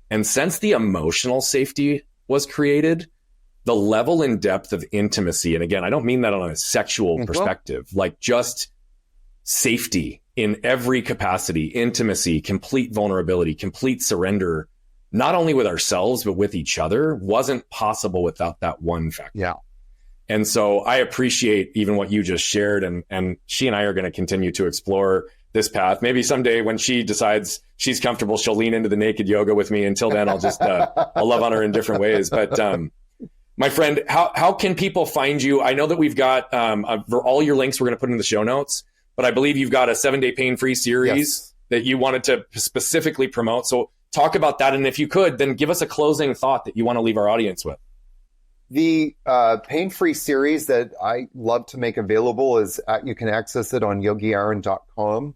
And since the emotional safety was created, the level and depth of intimacy, and again, I don't mean that on a sexual perspective, like just safety in every capacity, intimacy, complete vulnerability, complete surrender, not only with ourselves, but with each other, wasn't possible without that one factor. Yeah. And so I appreciate even what you just shared, and she and I are going to continue to explore this path. Maybe someday when she decides she's comfortable, she'll lean into the naked yoga with me. Until then, I'll just, I'll love on her in different ways. But my friend, how can people find you? I know that we've got, for all your links, we're going to put in the show notes, but I believe you've got a 7-day pain-free series that you wanted to specifically promote. So talk about that. And if you could, then give us a closing thought that you want to leave our audience with. The pain-free series that I love to make available is you can access it on yogiaaron.com.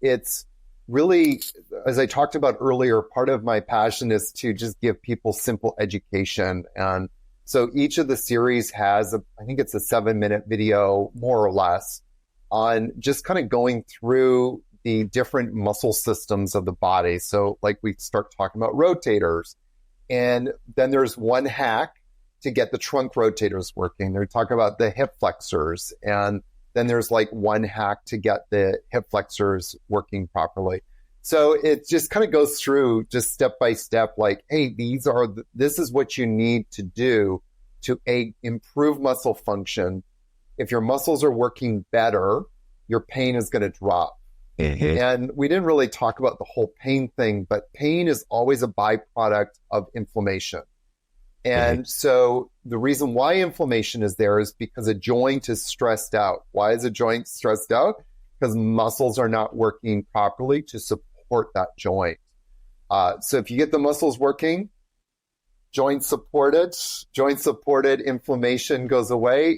It's really, as I talked about earlier, part of my passion is to just give people simple education. And so each of the series has, I think it's a 7-minute video, more or less, on just kind of going through the different muscle systems of the body. So like we start talking about rotators, and then there's one hack to get the trunk rotators working. They're talking about the hip flexors, and then there's like one hack to get the hip flexors working properly. So it just kind of goes through just step by step, like, hey, this is what you need to do to improve muscle function. If your muscles are working better, your pain is going to drop. Mm-hmm. And we didn't really talk about the whole pain thing, but pain is always a byproduct of inflammation. And so the reason why inflammation is there is because a joint is stressed out. Why is a joint stressed out? Because muscles are not working properly to support that joint. So if you get the muscles working, joint supported, inflammation goes away,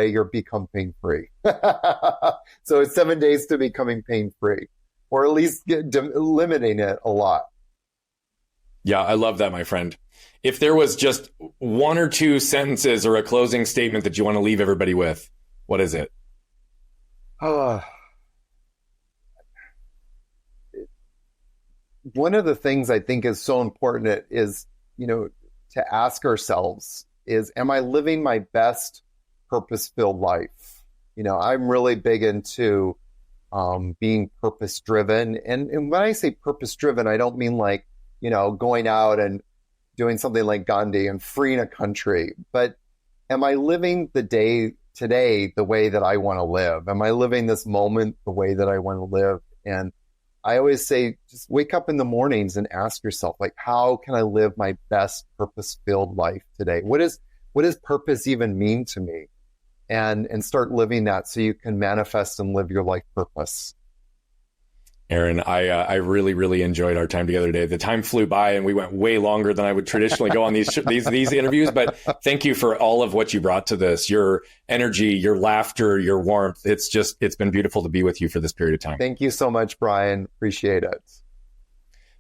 you become pain-free. So it's 7 days to becoming pain-free, or at least eliminating it a lot. Yeah, I love that, my friend. If there was just one or two sentences or a closing statement that you want to leave everybody with, what is it? One of the things I think is so important is, to ask ourselves is, am I living my best purpose-filled life? I'm really big into being purpose-driven. And when I say purpose-driven, I don't mean like, going out and doing something like Gandhi and freeing a country, but am I living the day today the way that I want to live? Am I living this moment the way that I want to live? And I always say, just wake up in the mornings and ask yourself, like, how can I live my best purpose-filled life today? What does purpose even mean to me? And start living that so you can manifest and live your life purpose. Aaron, I really, really enjoyed our time together today. The time flew by and we went way longer than I would traditionally go on these interviews, but thank you for all of what you brought to this, your energy, your laughter, your warmth. It's been beautiful to be with you for this period of time. Thank you so much, Brian. Appreciate it.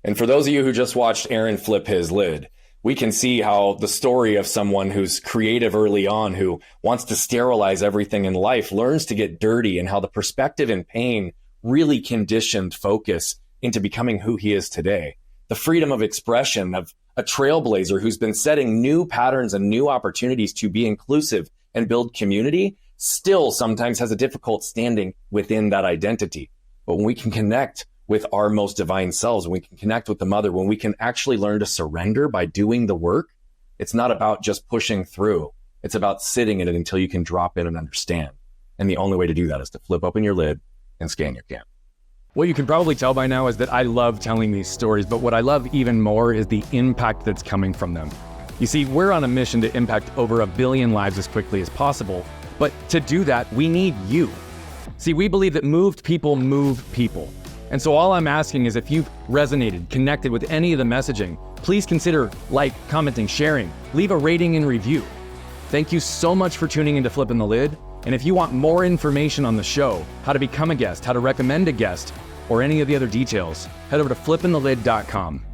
And for those of you who just watched Aaron flip his lid, we can see how the story of someone who's creative early on, who wants to sterilize everything in life, learns to get dirty, and how the perspective in pain really conditioned focus into becoming who he is today. The freedom of expression of a trailblazer who's been setting new patterns and new opportunities to be inclusive and build community, still sometimes has a difficult standing within that identity. But when we can connect with our most divine selves, when we can connect with the mother, when we can actually learn to surrender by doing the work, it's not about just pushing through. It's about sitting in it until you can drop in and understand. And the only way to do that is to flip open your lid and scan your can. What you can probably tell by now is that I love telling these stories, but what I love even more is the impact that's coming from them. You see, we're on a mission to impact over 1 billion lives as quickly as possible, but to do that, we need you. See, we believe that moved people move people. And so all I'm asking is, if you've resonated, connected with any of the messaging, please consider commenting, sharing, leave a rating and review. Thank you so much for tuning into Flipping the Lid. And if you want more information on the show, how to become a guest, how to recommend a guest, or any of the other details, head over to flippingthelid.com.